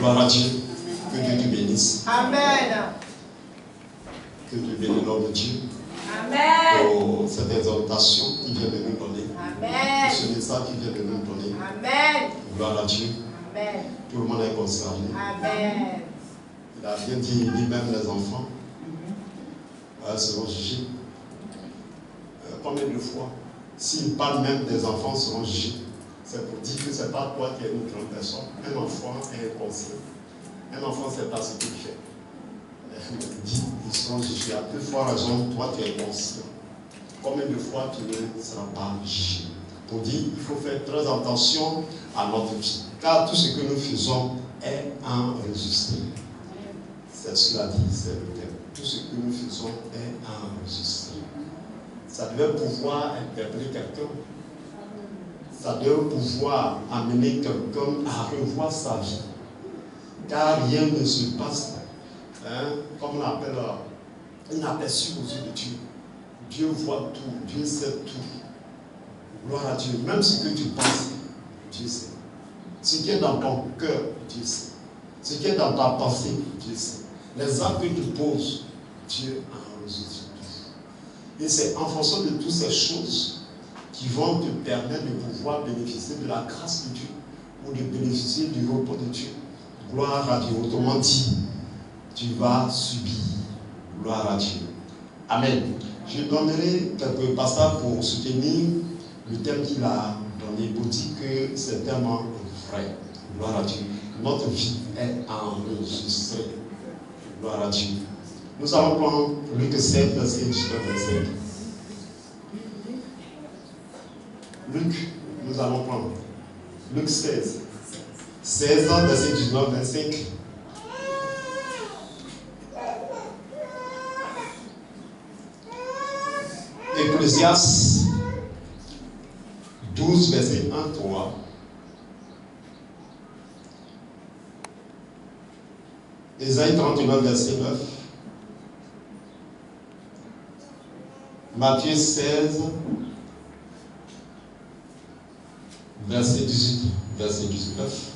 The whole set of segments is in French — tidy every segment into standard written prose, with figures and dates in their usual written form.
Gloire à Dieu. Que Dieu te bénisse. Amen. Que Dieu bénisse l'homme de Dieu. Amen. Pour cette exhortation qu'il vient de nous donner. Amen. Pour ce message qu'il vient de nous donner. Amen. Gloire à Dieu. Amen. Tout le monde est concerné. Amen. Il a bien dit, il dit même les enfants seront jugés. Combien de fois, s'il parle même des enfants seront jugés, c'est pour dire que ce n'est pas toi qui es une grande personne. Un enfant est inconscient. Un enfant ne sait pas ce qu'il fait. Il dit, ils seront jugés. À deux fois raison, toi tu es conscient. Combien de fois tu ne seras pas jugé? Pour dire, il faut faire très attention à notre vie. Car tout ce que nous faisons est enregistré. C'est ce qu'il a dit, c'est le thème. Tout ce que nous faisons est enregistré. Ça devait pouvoir interpeller quelqu'un. Ça devait pouvoir amener quelqu'un à revoir sa vie. Car rien ne se passe, comme on appelle, inaperçu aux yeux de Dieu. Dieu voit tout, Dieu sait tout. Gloire à Dieu. Même ce que tu penses, Dieu sait. Ce qui est dans ton cœur, Dieu sait. Ce qui est dans ta pensée, Dieu sait. Les actes que tu poses, Dieu enregistre tout. Et c'est en fonction de toutes ces choses qui vont te permettre de pouvoir bénéficier de la grâce de Dieu ou de bénéficier du repos de Dieu. Gloire à Dieu. Autrement dit, tu vas subir. Gloire à Dieu. Amen. Je donnerai quelques passages pour soutenir le thème qu'il a donné, pour dire que c'est tellement vrai. Gloire à Dieu. Notre vie est enregistrée. Gloire à Dieu. Nous allons prendre Luc 7, verset 19-25. Luc, nous allons prendre Luc 16. 16 ans, verset 19-25. Ecclésiaste 12, verset 1-3. Ésaïe 39, verset 9. Matthieu 16, verset 18, verset 19.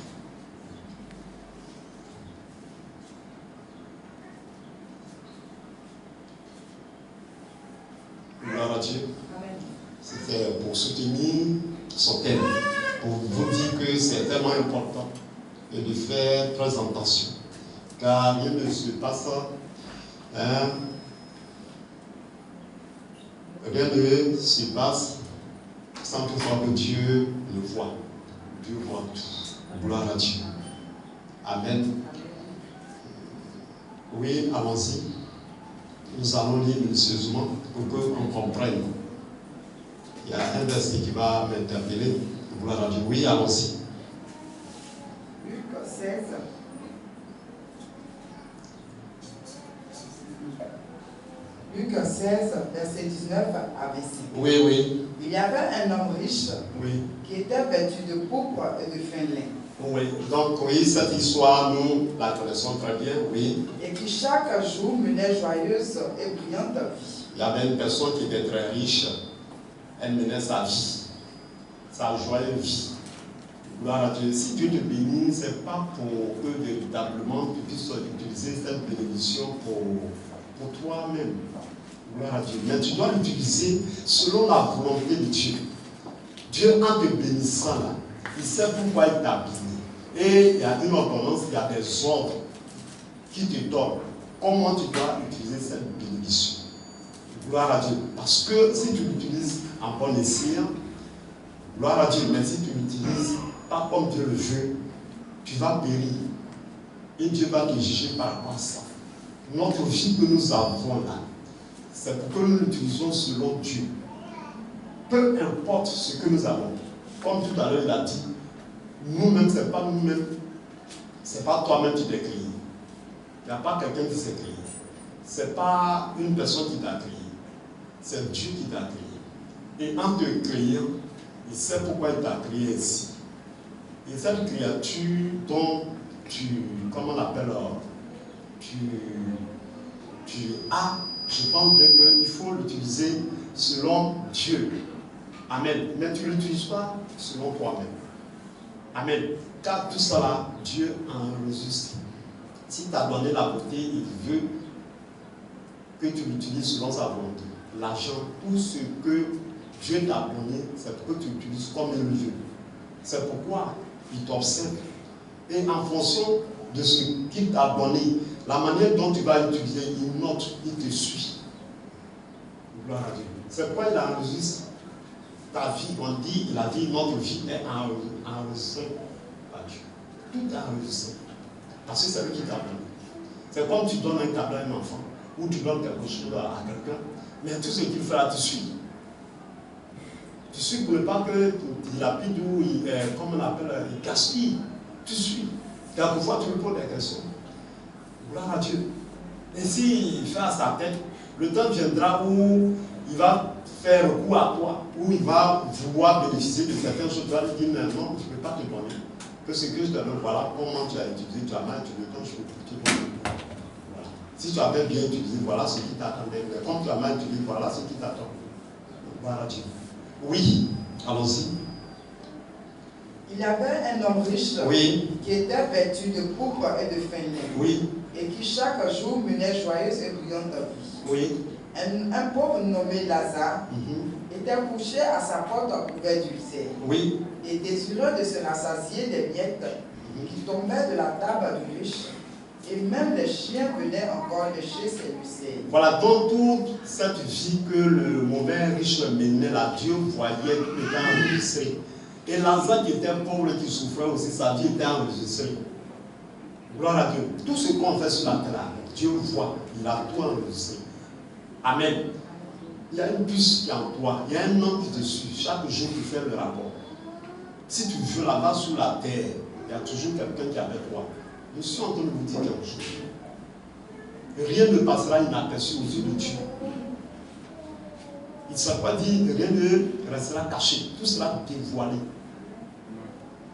Gloire à Dieu. C'était pour soutenir son thème, pour vous dire que c'est tellement important et de faire très attention. Car rien ne se passe, rien ne se passe sans toutefois que Dieu le voit. Dieu voit tout. Gloire à Dieu. Amen. Oui, allons-y. Nous allons lire minutieusement pour qu'on comprenne. Il y a un verset qui va m'interpeller. Gloire à Dieu. Oui, allons-y. Luc 16. Luc 16, verset 19 à 26. Oui, oui. Il y avait un homme riche qui était vêtu de pourpre et de fin lin. Oui, donc oui, cette histoire, nous la connaissons très bien, oui. Et qui chaque jour menait joyeuse et brillante vie. Il y avait une personne qui était très riche, elle menait sa vie, sa joyeuse vie. Gloire à Dieu. Si Dieu te bénit, ce n'est pas pour que véritablement tu puisses utiliser cette bénédiction pour toi-même. Gloire à Dieu. Mais tu dois l'utiliser selon la volonté de Dieu. Dieu, en te bénissant là, il sait pourquoi il t'a béni. Et il y a une ordonnance, il y a des ordres qui te donnent comment tu dois utiliser cette bénédiction. Gloire à Dieu. Parce que si tu l'utilises en bon escient, gloire à Dieu, mais si tu l'utilises pas comme Dieu le veut, tu vas périr. Et Dieu va te juger par rapport à ça. Notre vie que nous avons là, c'est pour que nous l'utilisions selon Dieu. Peu importe ce que nous avons. Comme tout à l'heure il a dit, nous-mêmes, ce n'est pas nous-mêmes, ce n'est pas toi-même qui t'es créé. Il n'y a pas quelqu'un qui s'est créé. Ce n'est pas une personne qui t'a créé. C'est Dieu qui t'a créé. Et en te créant, il sait pourquoi il t'a créé ainsi. Et cette créature dont comment on appelle, tu as, je pense bien qu'il faut l'utiliser selon Dieu. Amen. Mais tu ne l'utilises pas selon toi-même. Amen. Car tout ça là, Dieu enregistre. Si tu as donné la beauté, il veut que tu l'utilises selon sa volonté. L'argent, tout ce que Dieu t'a donné, c'est pour que tu l'utilises comme il veut. C'est pourquoi il t'observe. Et en fonction de ce qu'il t'a donné, la manière dont tu vas utiliser, il note, il te suit. Gloire à Dieu. C'est pourquoi il enregistre ta vie. On dit, la vie, notre vie est enregistrée par Dieu. Tout est enregistré. Parce que c'est lui qui t'a donné. C'est comme tu donnes un cadeau à un enfant, ou tu donnes quelque chose à quelqu'un, mais tout ce qu'il fait là, tu suis. Tu suis pour ne pas qu'il lapide ou comme on appelle, il gaspille. Tu suis. Quelquefois, tu lui poses des questions. Gloire à Dieu. Et s'il fait à sa tête, le temps viendra où il va faire recours à toi, où il va vouloir bénéficier de certaines choses. Tu vas lui dire, mais non, je ne peux pas te donner. Que ce que je te donne, voilà comment tu as utilisé, tu as mal utilisé, quand je peux te donner. Voilà. Si tu avais bien utilisé, voilà ce qui t'attendait. Mais comme tu as mal utilisé, voilà ce qui t'attend. Voilà Dieu. Oui, allons-y. Il y avait un homme riche qui était vêtu de pourpre et de fin lin, et qui chaque jour menait joyeuse et brillante vie. Un pauvre nommé Lazare était couché à sa porte couvert d'ulcères, et désireux de se rassasier des miettes qui tombaient de la table du riche, et même les chiens venaient encore lécher ses ulcères. Voilà, dans toute cette vie que le mauvais riche menait là, Dieu voyait tout était enregistré. Et Lazare qui était pauvre, qui souffrait aussi, sa vie était enregistrée. Gloire à Dieu. Tout ce qu'on fait sur la terre, Dieu voit, il a tout enregistré. Amen. Il y a une puce qui est en toi, il y a un homme qui te suit. Chaque jour, tu fais le rapport. Si tu veux là-bas sur la terre, il y a toujours quelqu'un qui est avec toi. Je suis en train de vous dire quelque chose. Rien ne passera inaperçu aux yeux de Dieu. Il ne sera pas dit, rien ne restera caché. Tout sera dévoilé.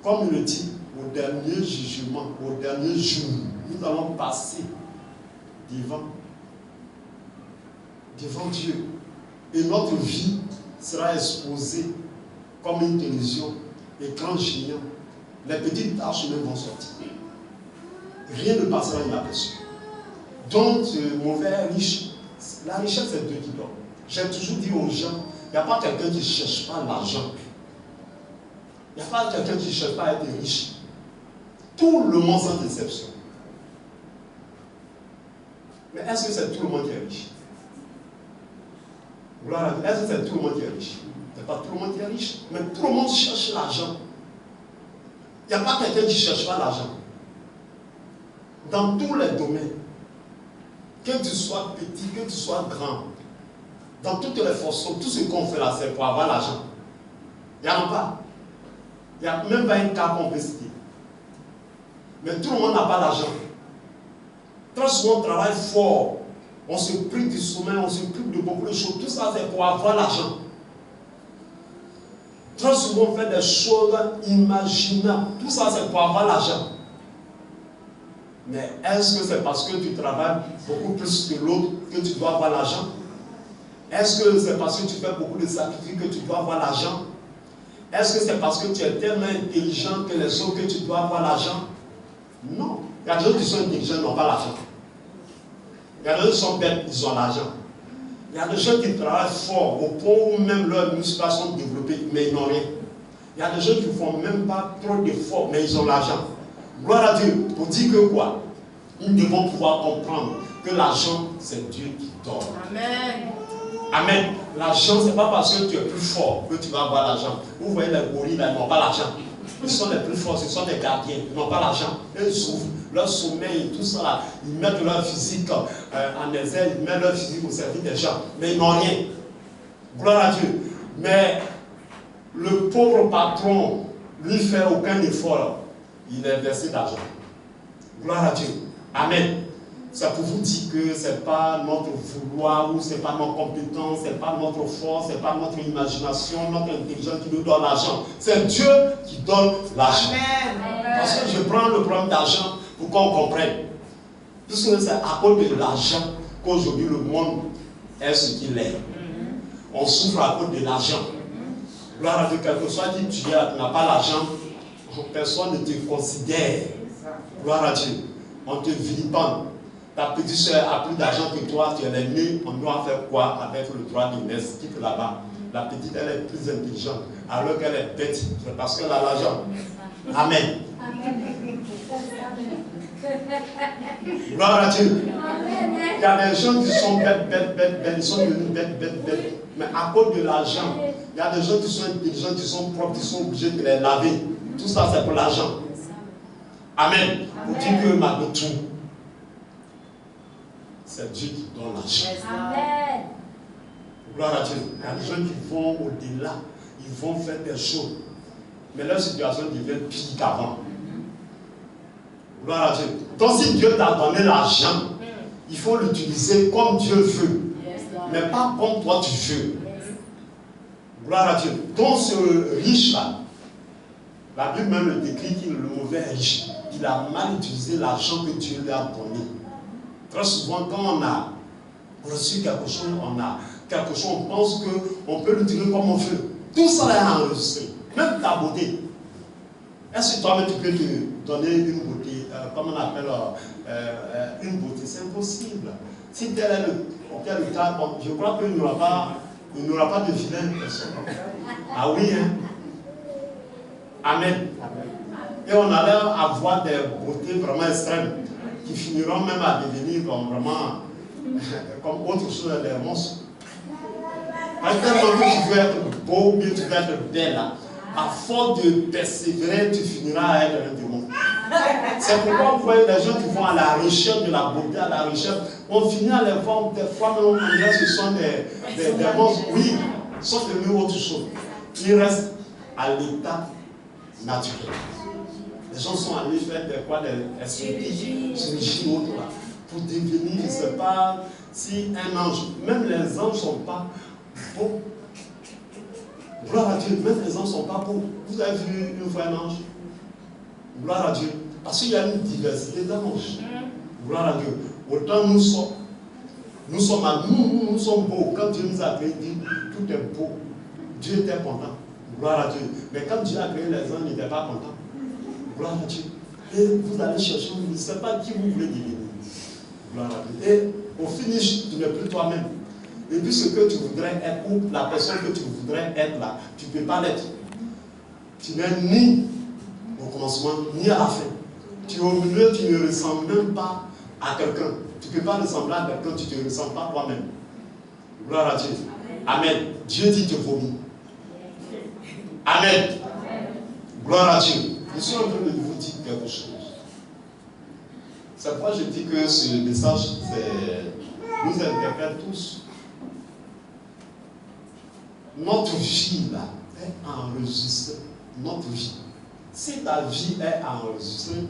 Comme il le dit, au dernier jugement, au dernier jour, nous allons passer devant Dieu. Et notre vie sera exposée comme une télévision, écran géant. Les petites taches même vont sortir. Rien ne passera inaperçu. Donc, ce mauvais riche, la richesse, c'est Dieu qui donne. J'ai toujours dit aux gens, il n'y a pas quelqu'un qui ne cherche pas l'argent. Il n'y a pas quelqu'un qui ne cherche pas à être riche. Tout le monde sans exception. Mais est-ce que c'est tout le monde qui est riche? Est-ce que c'est tout le monde qui est riche? Il n'y a pas tout le monde qui est riche. Mais tout le monde cherche l'argent. Il n'y a pas quelqu'un qui ne cherche pas l'argent. Dans tous les domaines, que tu sois petit, que tu sois grand, dans toutes les fonctions, tout ce qu'on fait là, c'est pour avoir l'argent. Il n'y en a pas. Il n'y a même pas un cas qu'on peut citer. Mais tout le monde n'a pas l'argent. Très souvent, on travaille fort. On se prive du sommeil, on se prive de beaucoup de choses. Tout ça, c'est pour avoir l'argent. Très souvent, on fait des choses imaginables. Tout ça, c'est pour avoir l'argent. Mais est-ce que c'est parce que tu travailles beaucoup plus que l'autre que tu dois avoir l'argent? Est-ce que c'est parce que tu fais beaucoup de sacrifices que tu dois avoir l'argent? Est-ce que c'est parce que tu es tellement intelligent que les autres que tu dois avoir l'argent? Non. Il y a des gens qui sont intelligents, n'ont pas l'argent. Il y a des gens qui sont bêtes, ils ont l'argent. Il y a des gens qui travaillent fort, au point où même leurs muscles sont développés, mais ils n'ont rien. Il y a des gens qui ne font même pas trop d'efforts, mais ils ont l'argent. Gloire à Dieu. Pour dire que quoi? Nous devons pouvoir comprendre que l'argent, c'est Dieu qui donne. Amen. Amen. L'argent, ce n'est pas parce que tu es plus fort que tu vas avoir l'argent. Vous voyez les gorilles, là, ils n'ont pas l'argent. Ils sont les plus forts, ce sont des gardiens. Ils n'ont pas l'argent. Ils souffrent. Leur sommeil, tout ça, là, ils mettent leur physique en exergue, ils mettent leur physique au service des gens. Mais ils n'ont rien. Gloire à Dieu. Mais le pauvre patron, lui, ne fait aucun effort. Il est versé d'argent. Gloire à Dieu. Amen. C'est pour vous dire que ce n'est pas notre vouloir ou ce n'est pas notre compétence, ce n'est pas notre force, ce n'est pas notre imagination, notre intelligence qui nous donne l'argent. C'est Dieu qui donne l'argent. Parce que je prends le problème d'argent pour qu'on comprenne. Puisque c'est à cause de l'argent qu'aujourd'hui le monde est ce qu'il est. On souffre à cause de l'argent. Gloire à Dieu, quel que soit qui tu es, tu n'as pas l'argent, personne ne te considère. Gloire à Dieu. On te vilipende. Ta petite soeur a plus d'argent que toi, tu es l'aîné, on doit faire quoi avec le droit d'aînesse? Quitte là-bas. La petite, elle est plus intelligente, alors qu'elle est bête, c'est parce qu'elle a l'argent. Amen. Gloire à Dieu. Il y a des gens qui sont bêtes, ils sont devenus bêtes. Mais à cause de l'argent, il y a des gens qui sont intelligents, qui sont propres, qui sont obligés de les laver. Tout ça, c'est pour l'argent. Amen. Pour dire que malgré tout, c'est Dieu qui donne l'argent. Amen. Gloire à Dieu. Il y a des gens qui vont au-delà, ils vont faire des choses. Mais leur situation devient pire qu'avant. Gloire à Dieu. Donc si Dieu t'a donné l'argent, il faut l'utiliser comme Dieu veut. Mais pas comme toi tu veux. Gloire à Dieu. Donc ce riche-là, la Bible même le décrit qu'il est le mauvais riche. Il a mal utilisé l'argent que Dieu lui a donné. Très souvent, quand on a reçu quelque chose, on pense qu'on peut l'utiliser comme on veut. Tout ça est enregistré. Même ta beauté. Est-ce que toi-même tu peux te donner une beauté, comme on appelle une beauté? C'est impossible. Si tel est le cas, je crois qu'il n'y aura pas de vilaine personne. Ah oui, hein? Amen. Et on allait avoir des beautés vraiment extrêmes qui finiront même à devenir comme vraiment comme autre chose, des monstres. Parce que tu veux être beau ou bien tu veux être belle, à force de persévérer, tu finiras à être un démon. C'est pourquoi vous voyez des gens qui vont à la recherche de la beauté, à la recherche, on finit à les voir des fois, mais on dirait que ce sont des monstres. Oui, ils sont devenus autre chose. Ils restent à l'état naturel. Les gens sont allés faire des chirurgies ou autre là, pour devenir, je ne sais pas, si un ange, même les anges ne sont pas beaux. Gloire à Dieu, même les anges ne sont pas beaux. Vous avez vu une fois un ange? Gloire à Dieu. Parce qu'il y a une diversité d'anges. Gloire à Dieu. Autant nous sommes beaux. Quand Dieu nous a créé, il dit tout est beau. Dieu était content. Gloire à Dieu. Mais quand Dieu a créé les anges, il n'était pas content. Gloire à Dieu. Et vous allez chercher, vous ne savez pas qui vous voulez devenir. Gloire à Dieu. Et au finish, tu n'es plus toi-même. Et puis ce que tu voudrais être, ou la personne que tu voudrais être là, tu ne peux pas l'être. Tu n'es ni au commencement, ni à la fin. Tu es au milieu, tu ne ressembles même pas à quelqu'un. Tu ne peux pas ressembler à quelqu'un, tu ne te ressembles pas toi-même. Gloire à Dieu. Amen. Dieu dit te vomit. Amen. Gloire à Dieu. Je suis en train de vous dire quelque chose. C'est pourquoi je dis que ce message nous interpelle tous. Notre vie là est enregistrée. Notre vie. Si ta vie est enregistrée,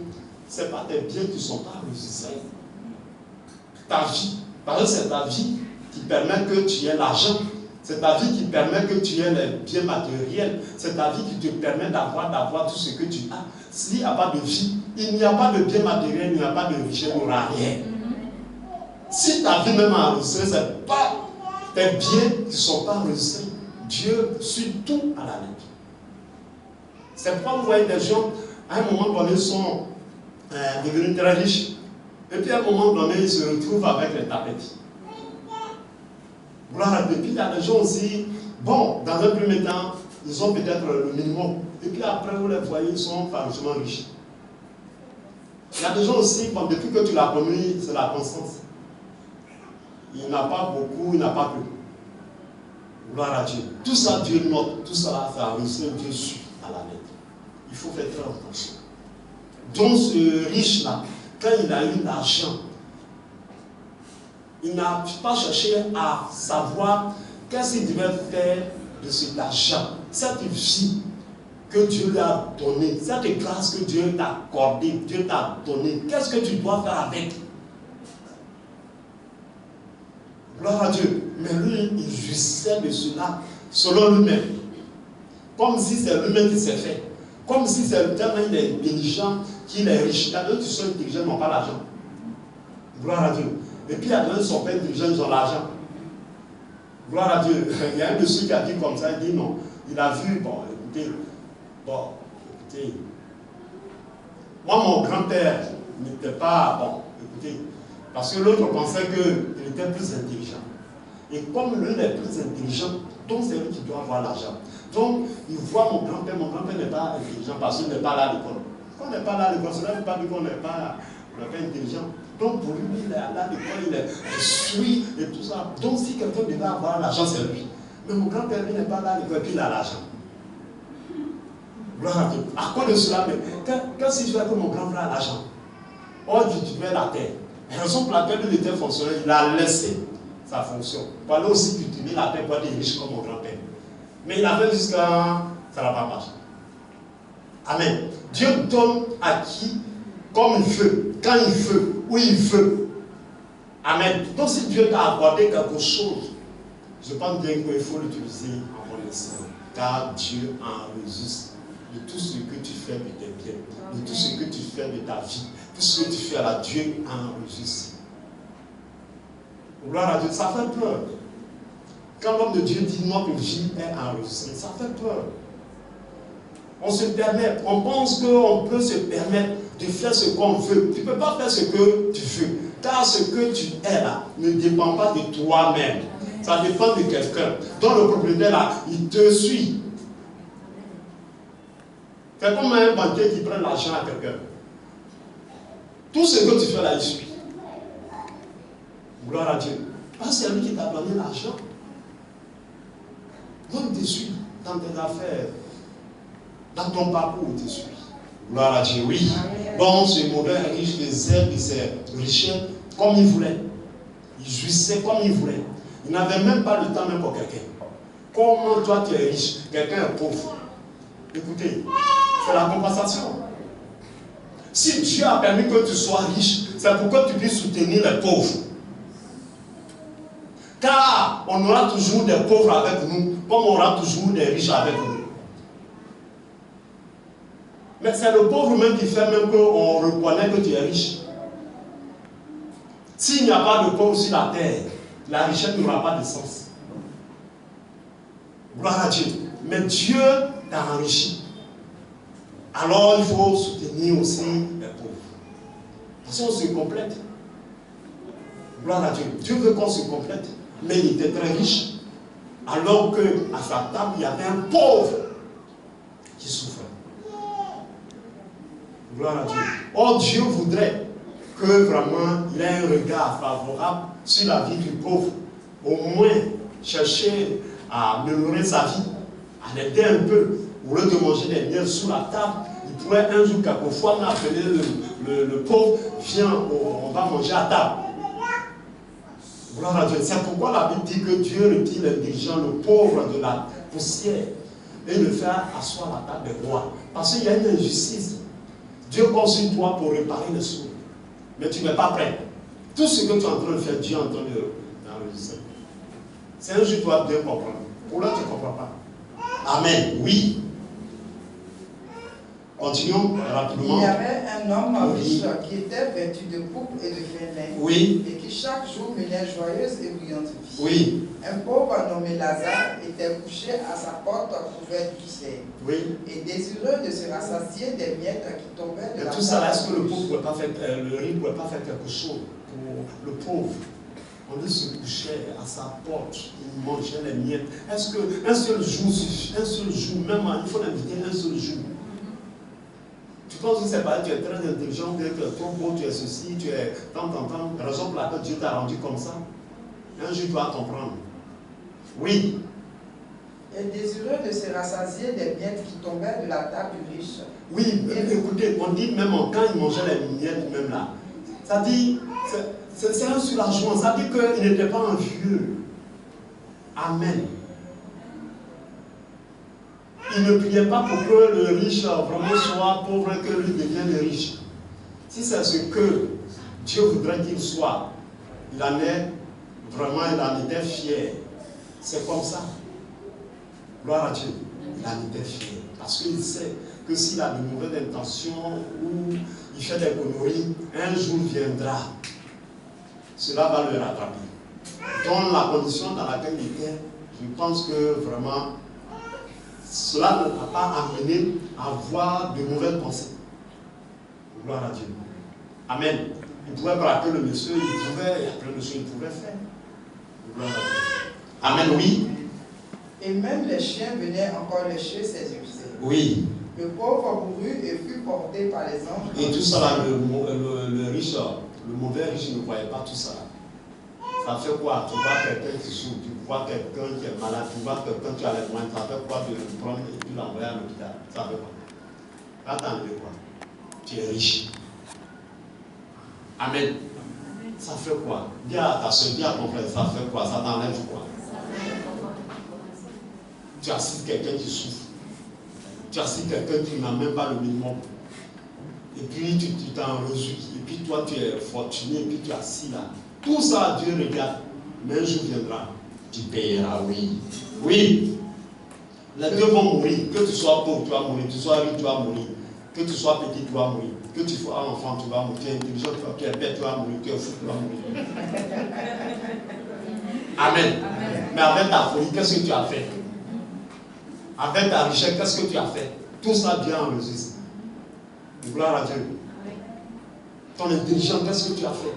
ce n'est pas tes biens qui ne sont pas enregistrés. Ta vie. Parce que c'est ta vie qui permet que tu aies l'argent. C'est ta vie qui permet que tu aies les biens matériels. C'est ta vie qui te permet d'avoir tout ce que tu as. S'il n'y a pas de vie, il n'y a pas de biens matériels, il n'y a pas de richesse, il n'y aura rien. Si ta vie même est enregistrée, ce n'est pas tes biens qui ne sont pas enregistrés. Dieu suit tout à la lettre. C'est pourquoi vous voyez des gens, à un moment donné, sont devenus très riches. Et puis à un moment donné, ils se retrouvent avec les tapettes. Gloire à Dieu. Puis il y a des gens aussi, bon, dans un premier temps, ils ont peut-être le minimum. Et puis après, vous les voyez, ils sont franchement riches. Il y a des gens aussi, bon, depuis que tu l'as connu, c'est la constance. Il n'a pas beaucoup, il n'a pas peu. Gloire à Dieu. Tout ça, Dieu note, tout ça, ça a reçu, Dieu suit à la lettre. Il faut faire très attention. Donc ce riche-là, quand il a eu l'argent, il n'a pas cherché à savoir qu'est-ce qu'il devait faire de cet argent, cette vie que Dieu lui a donnée, cette grâce que Dieu t'a accordée, Dieu t'a donnée. Qu'est-ce que tu dois faire avec? Gloire à Dieu. Mais lui, il jouissait de cela selon lui-même. Comme si c'est lui-même qui s'est fait. Comme si c'est tellement il est intelligent qu'il est riche. Il y a d'autres qui sont intelligents, n'ont pas l'argent. Gloire à Dieu. Et puis il y a d'autres qui sont pas intelligents, ils ont l'argent. Gloire à Dieu. Il y a un de ceux qui a dit comme ça, il dit non. Il a vu, bon, écoutez, Moi, mon grand-père n'était pas bon. Écoutez, parce que l'autre pensait qu'il était plus intelligent. Et comme l'un est plus intelligent, donc c'est lui qui doit avoir l'argent. Donc, il voit mon grand-père n'est pas intelligent parce qu'il n'est pas là à l'école. Quand on n'est pas là à l'école, cela ne veut pas dire qu'on n'est pas intelligent. Donc, pour lui, il est là à l'école, il suit et tout ça. Donc, si quelqu'un devait avoir l'argent, c'est lui. Mais mon grand-père, lui, n'est pas là à l'école et puis il a l'argent. Gloire à Dieu. À cause de cela, mais quand si je vois que mon grand-frère a l'argent, on cultivait la terre. La raison pour laquelle il était fonctionnaire, il a laissé sa fonction. Pour aller aussi cultiver la terre pour être riche comme mon grand-père. Mais il a fait jusqu'à... ça n'a pas marché. Amen. Dieu donne à qui, comme il veut, quand il veut, où il veut. Amen. Donc si Dieu t'a accordé quelque chose, je pense bien qu'il faut l'utiliser en bon escient. Car Dieu enregistre de tout ce que tu fais de tes biens, de tout ce que tu fais de ta vie, tout ce que tu fais là, Dieu enregistre. Gloire à Dieu, ça fait peur. Quand l'homme de Dieu dit notre vie est enregistrée, ça fait peur. On se permet, on pense qu'on peut se permettre de faire ce qu'on veut. Tu ne peux pas faire ce que tu veux. Car ce que tu es là ne dépend pas de toi-même. Ça dépend de quelqu'un. Donc le propriétaire là, il te suit. C'est comme un banquier qui prend l'argent à quelqu'un. Tout ce que tu fais là, il suit. Gloire à Dieu. Parce que c'est lui qui t'a donné l'argent. Donc il te suit dans tes affaires. Dans ton parcours, il te suit. Gloire à Dieu, oui. Bon, ce mauvais riche faisait de ses richesses comme il voulait. Il jouissait comme il voulait. Il n'avait même pas le temps même pour quelqu'un. Comment toi tu es riche, quelqu'un est pauvre. Écoutez, c'est la compensation. Si Dieu a permis que tu sois riche, c'est pour que tu puisses soutenir les pauvres. Car on aura toujours des pauvres avec nous, comme on aura toujours des riches avec nous. Mais c'est le pauvre même qui fait même qu'on reconnaît que tu es riche. S'il n'y a pas de pauvre sur la terre, la richesse n'aura pas de sens. Gloire à Dieu. Mais Dieu t'a enrichi. Alors il faut soutenir aussi les pauvres. Parce qu'on se complète. Gloire à Dieu. Dieu veut qu'on se complète. Mais il était très riche. Alors qu'à sa table, il y avait un pauvre qui souffrait. Gloire à Dieu. Or, Dieu voudrait que vraiment il ait un regard favorable sur la vie du pauvre. Au moins, chercher à améliorer sa vie, à l'aider un peu. Au lieu de manger des miels sous la table, il pourrait un jour, quelquefois, appeler le pauvre, viens, on va manger à table. Gloire à Dieu. C'est pourquoi la Bible dit que Dieu retire l'indigent, le pauvre de la poussière, et le fait asseoir à la table des rois. Parce qu'il y a une injustice. Dieu compte sur toi pour réparer les choses. Mais tu n'es pas prêt. Tout ce que tu es en train de faire, Dieu est en train d'enregistrer. C'est un jour tu dois bien comprendre. Pour là, tu ne comprends pas. Amen. Oui. Continuons rapidement. Il y avait un homme riche qui était vêtu de pourpre et de fin lin. Oui. Et qui chaque jour menait joyeuse et brillante vie. Oui. Un pauvre nommé Lazare était couché à sa porte couvert d'ulcères. Oui. Et désireux de se rassasier des miettes qui tombaient de la tout ça, est-ce que le pauvre ne pouvait pas faire, le riche ne pouvait pas faire quelque chose pour le pauvre? On lui se couchait à sa porte, il mangeait les miettes. Est-ce qu'un seul jour suffit? Un seul jour, même il faut l'inviter un seul jour. Tu penses que c'est pas, tu es très intelligent, tu es trop beau, tu es ceci, tu es tant. La raison pour laquelle Dieu t'a rendu comme ça. Un jour, tu vas comprendre. Oui. Et désireux de se rassasier des miettes qui tombaient de la table du riche. Oui, écoutez, on dit même quand il mangeait les miettes, même là, ça dit, c'est un soulagement, ça dit qu'il n'était pas envieux. Amen. Il ne priait pas pour que le riche vraiment soit pauvre et que lui devienne riche. Si c'est ce que Dieu voudrait qu'il soit, il en est vraiment, il en était fier. C'est comme ça. Gloire à Dieu. Il en était fier. Parce qu'il sait que s'il a de mauvaises intentions ou il fait des conneries, un jour viendra. Cela va le rattraper. Dans la condition dans laquelle il était, je pense que vraiment, cela ne l'a pas amené à avoir de mauvaises pensées. Gloire à Dieu. Amen. Il pouvait braquer le monsieur, il y a plein de choses qu'il pouvait faire. Gloire à Dieu. Amen, oui. Et même les chiens venaient encore lécher ses usées. Oui. Le pauvre mourut et fut porté par les anges. Et tout ça là, le riche, le mauvais riche ne voyait pas tout ça. Ça fait quoi? Tu vois quelqu'un qui souffre, tu vois quelqu'un qui est malade, tu vois quelqu'un qui a les moyens, ça fait quoi de le prendre et puis l'envoyer à l'hôpital? Ça fait quoi? Attends, quoi? Tu es riche. Amen. Ça fait quoi? Dis à ta soeur, dis à ton frère, ça fait quoi? Ça t'enlève quoi? Tu assistes quelqu'un qui souffre. Tu assistes quelqu'un qui n'a même pas le minimum. Et puis tu t'en réjouis. Et puis toi tu es fortuné. Et puis tu es assis là. Tout ça Dieu regarde. Mais un jour viendra. Tu payeras, oui. Oui. Les deux vont mourir. Que tu sois pauvre, tu vas mourir. Que tu sois riche, tu vas mourir. Que tu sois petit, tu vas mourir. Que tu sois un enfant, tu vas mourir. Tu es intelligent, tu es bête, tu vas mourir. Tu es fou, tu vas mourir. Amen. Mais avec ta folie, qu'est-ce que tu as fait? Avec ta richesse, qu'est-ce que tu as fait? Tout ça vient en registre. Gloire à Dieu. Ton intelligence, qu'est-ce que tu as fait?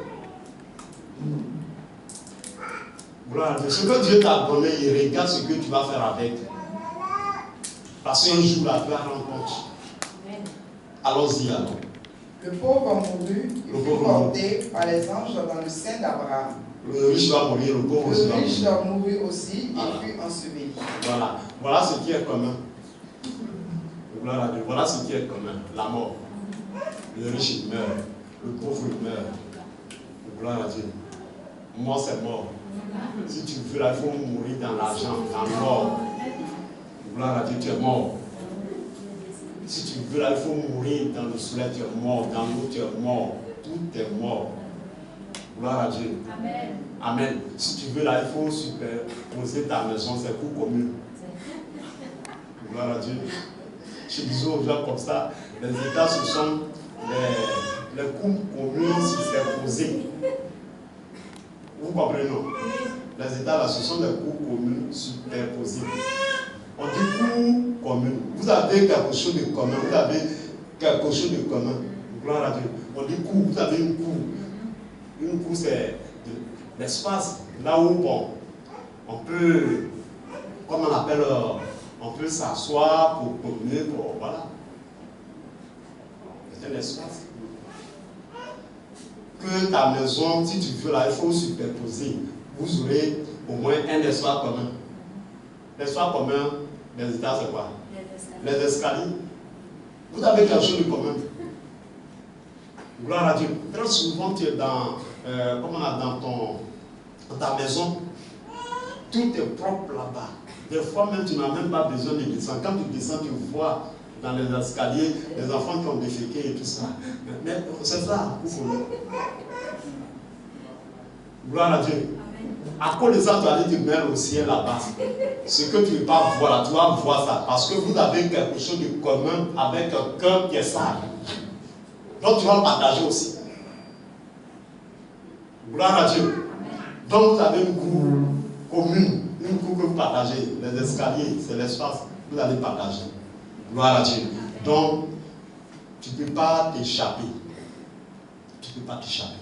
Gloire à Dieu. Ce que Dieu t'a donné, il regarde ce que tu vas faire avec. Parce qu'un jour, là, tu vas rendre compte. Allons-y alors. Le pauvre mourut, il fut porté par les anges dans le sein d'Abraham. Le riche va mourir, le pauvre aussi va mourir. Le riche mourut aussi, il fut enseveli. Voilà. Voilà ce qui est commun. Gloire à Dieu. Voilà ce qui est commun. La mort. Le riche il meurt. Le pauvre il meurt. Gloire à Dieu. Mort c'est mort. Si tu veux là, il faut mourir dans l'argent, dans l'or. Gloire à Dieu, tu es mort. Si tu veux là, il faut mourir dans le soleil, tu es mort. Dans l'eau, tu es mort. Tout est mort. Gloire à Dieu. Amen. Amen. Si tu veux là, il faut superposer ta maison, c'est cours commun. Gloire à Dieu. Je disais aux gens comme ça, les États, ce sont les cours communs superposés. Vous comprenez, non? Les États, là, ce sont des cours communs superposés. On dit cours commun. Vous avez quelque chose de commun. Vous avez quelque chose de commun. Gloire à Dieu. On dit cours. Vous avez une cour. Une cour, c'est l'espace là où bon, on peut, comme on appelle, on peut s'asseoir pour communer, pour voilà. C'est un espace. Que ta maison, si tu veux là, il faut superposer. Vous aurez au moins un espace commun. L'espace commun des États, c'est quoi? Les escaliers. Vous avez quelque chose de commun. Gloire à Dieu. Très souvent, tu es dans, dans ta maison, tout est propre là-bas. Des fois même, tu n'as même pas besoin de descendre. Quand tu descends, tu vois dans les escaliers les enfants qui ont déféqué et tout ça. Mais c'est ça, gloire à Dieu. À cause de ça, tu vas aller te mettre au ciel là-bas. Ce que tu ne veux pas voir là, tu vas voir ça. Parce que vous avez quelque chose de commun avec un cœur qui est sale. Donc tu vas partager aussi. Gloire à Dieu. Donc vous avez une cour commune, une cour que vous partagez. Les escaliers, c'est l'espace que vous allez partager. Gloire à Dieu. Donc, tu ne peux pas t'échapper. Tu ne peux pas t'échapper.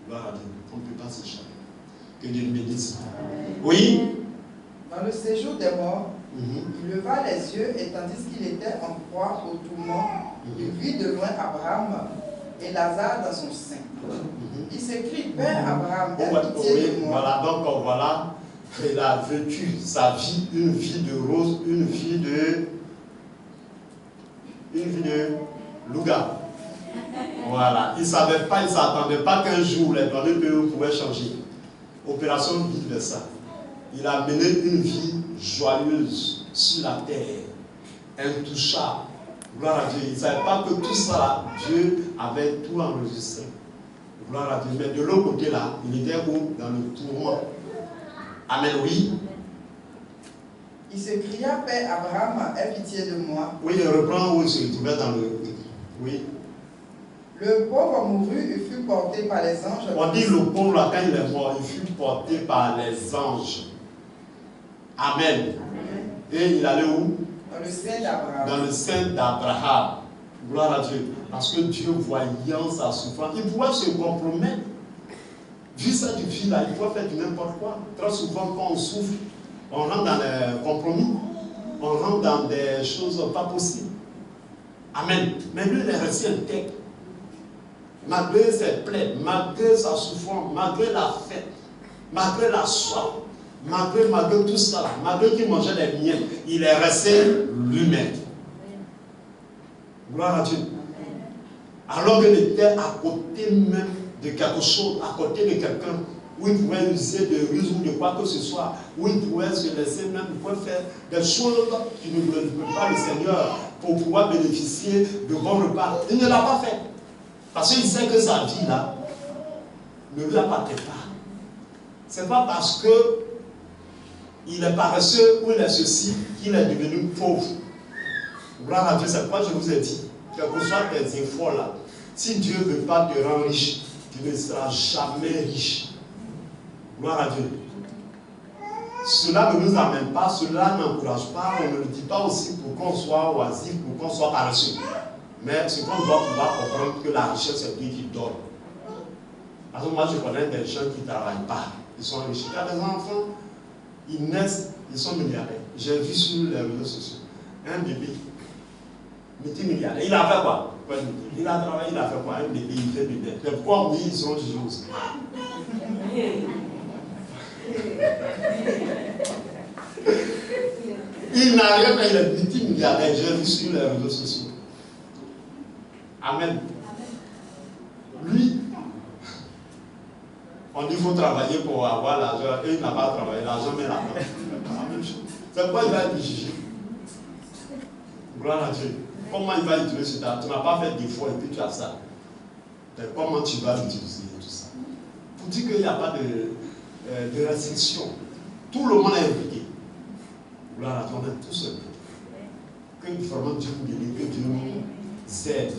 Gloire à Dieu. On ne peut pas s'échapper. Que Dieu nous bénisse. Oui. Dans le séjour des morts, il leva les yeux et tandis qu'il était en proie au tourment, il vit de loin Abraham et Lazare dans son sein. Il s'écrie, Père Abraham, aie pitié de moi. Voilà, donc voilà, il a vécu sa vie, une vie de rose, une vie de louga. Voilà, il ne savait pas, il ne s'attendait pas qu'un jour les données pouvaient changer. Opération vive de ça. Il a mené une vie joyeuse sur la terre, intouchable. Gloire à Dieu. Il ne savait pas que tout ça, Dieu avait tout enregistré. Gloire à Dieu. Mais de l'autre côté là, il était où? Dans le tourment. Amen, oui. Il se cria, Père Abraham, aie pitié de moi. Oui, il reprend où il se trouvait dans le... Oui. Le pauvre mourut et fut porté par les anges. On dit le pauvre là, quand il est mort, il fut porté par les anges. Amen. Et il allait où? Dans le sein d'Abraham. Dans le sein d'Abraham. Gloire à Dieu. Parce que Dieu, voyant sa souffrance, il pouvait se compromettre. Vu cette vie-là, il pouvait faire du n'importe quoi. Très souvent, quand on souffre, on rentre dans les compromis. On rentre dans des choses pas possibles. Amen. Mais lui, il est resté intègre. Malgré ses plaies, malgré sa souffrance, malgré la fête, malgré la soif, malgré tout ça, malgré qu'il mangeait des miels, il est resté lui-même. Gloire à Dieu. Alors qu'il était à côté même de quelque chose, à côté de quelqu'un, où il pouvait user de ruse ou de quoi que ce soit, où il pouvait se laisser même, il pouvait faire des choses qui ne voulaient pas le Seigneur pour pouvoir bénéficier de bons repas. Il ne l'a pas fait. Parce qu'il sait que sa vie là ne lui appartient pas. Ce n'est pas parce qu'il est paresseux ou il est ceci qu'il est devenu pauvre. Gloire à Dieu, c'est pourquoi je vous ai dit, quels que soient tes efforts là, si Dieu ne veut pas te rendre riche, tu ne seras jamais riche. Gloire à Dieu. Cela ne nous amène pas, cela n'encourage pas, on ne le dit pas aussi pour qu'on soit oisif, pour qu'on soit paresseux. Mais ce qu'on doit pouvoir comprendre, que la richesse, c'est Dieu qui donne. Parce que moi, je connais des gens qui ne travaillent pas. Ils sont riches. Il y a des enfants, ils naissent, ils sont milliardaires. J'ai vu sur les réseaux sociaux un bébé, multimilliardaire. Il a fait quoi? Il a travaillé, il a fait quoi? Un bébé, il fait bébé. Mais pourquoi on dit ils sont jugés aussi? Il n'a rien fait, il est multimilliardaire. J'ai vu sur les réseaux sociaux. Amen. Lui, on dit qu'il faut travailler pour avoir l'argent, et il n'a pas travaillé, l'argent met là-dedans. C'est pourquoi il va être jugé. Gloire à Dieu. Comment il va utiliser ça? Tu n'as pas fait d'effort et puis tu as ça. Mais comment tu vas l'utiliser tout ça? Pour dire qu'il n'y a pas de restriction. Tout le monde est impliqué. Gloire à Dieu, on est tous impliqués. Que vraiment Dieu nous bénisse, que Dieu nous aide.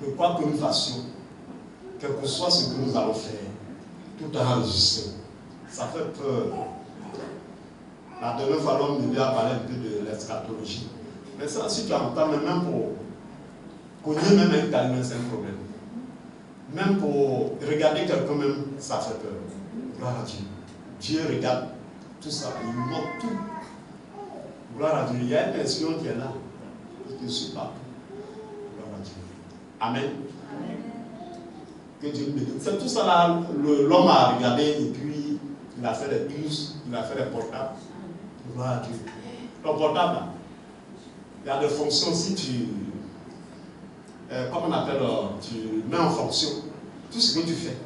Que quoi que nous fassions, quel que soit ce que nous allons faire, tout est enregistré. Ça fait peur. La dernière fois, l'homme nous a parlé un peu de l'eschatologie. Mais ça, si tu entends, même pour cogner même un caillou, c'est un problème. Même pour regarder quelqu'un, même, ça fait peur. Gloire à Dieu. Dieu regarde tout ça, il note tout. Gloire à Dieu. Il y a une instrument qui est là. Je ne suis pas. Gloire à Dieu. Amen. Que Dieu nous bénisse. C'est tout ça là, l'homme a regardé et puis il a fait des puces, il a fait des portables. Gloire à Dieu. Ton portable là, il y a des fonctions si tu, comment on appelle, tu mets en fonction tout ce que tu fais.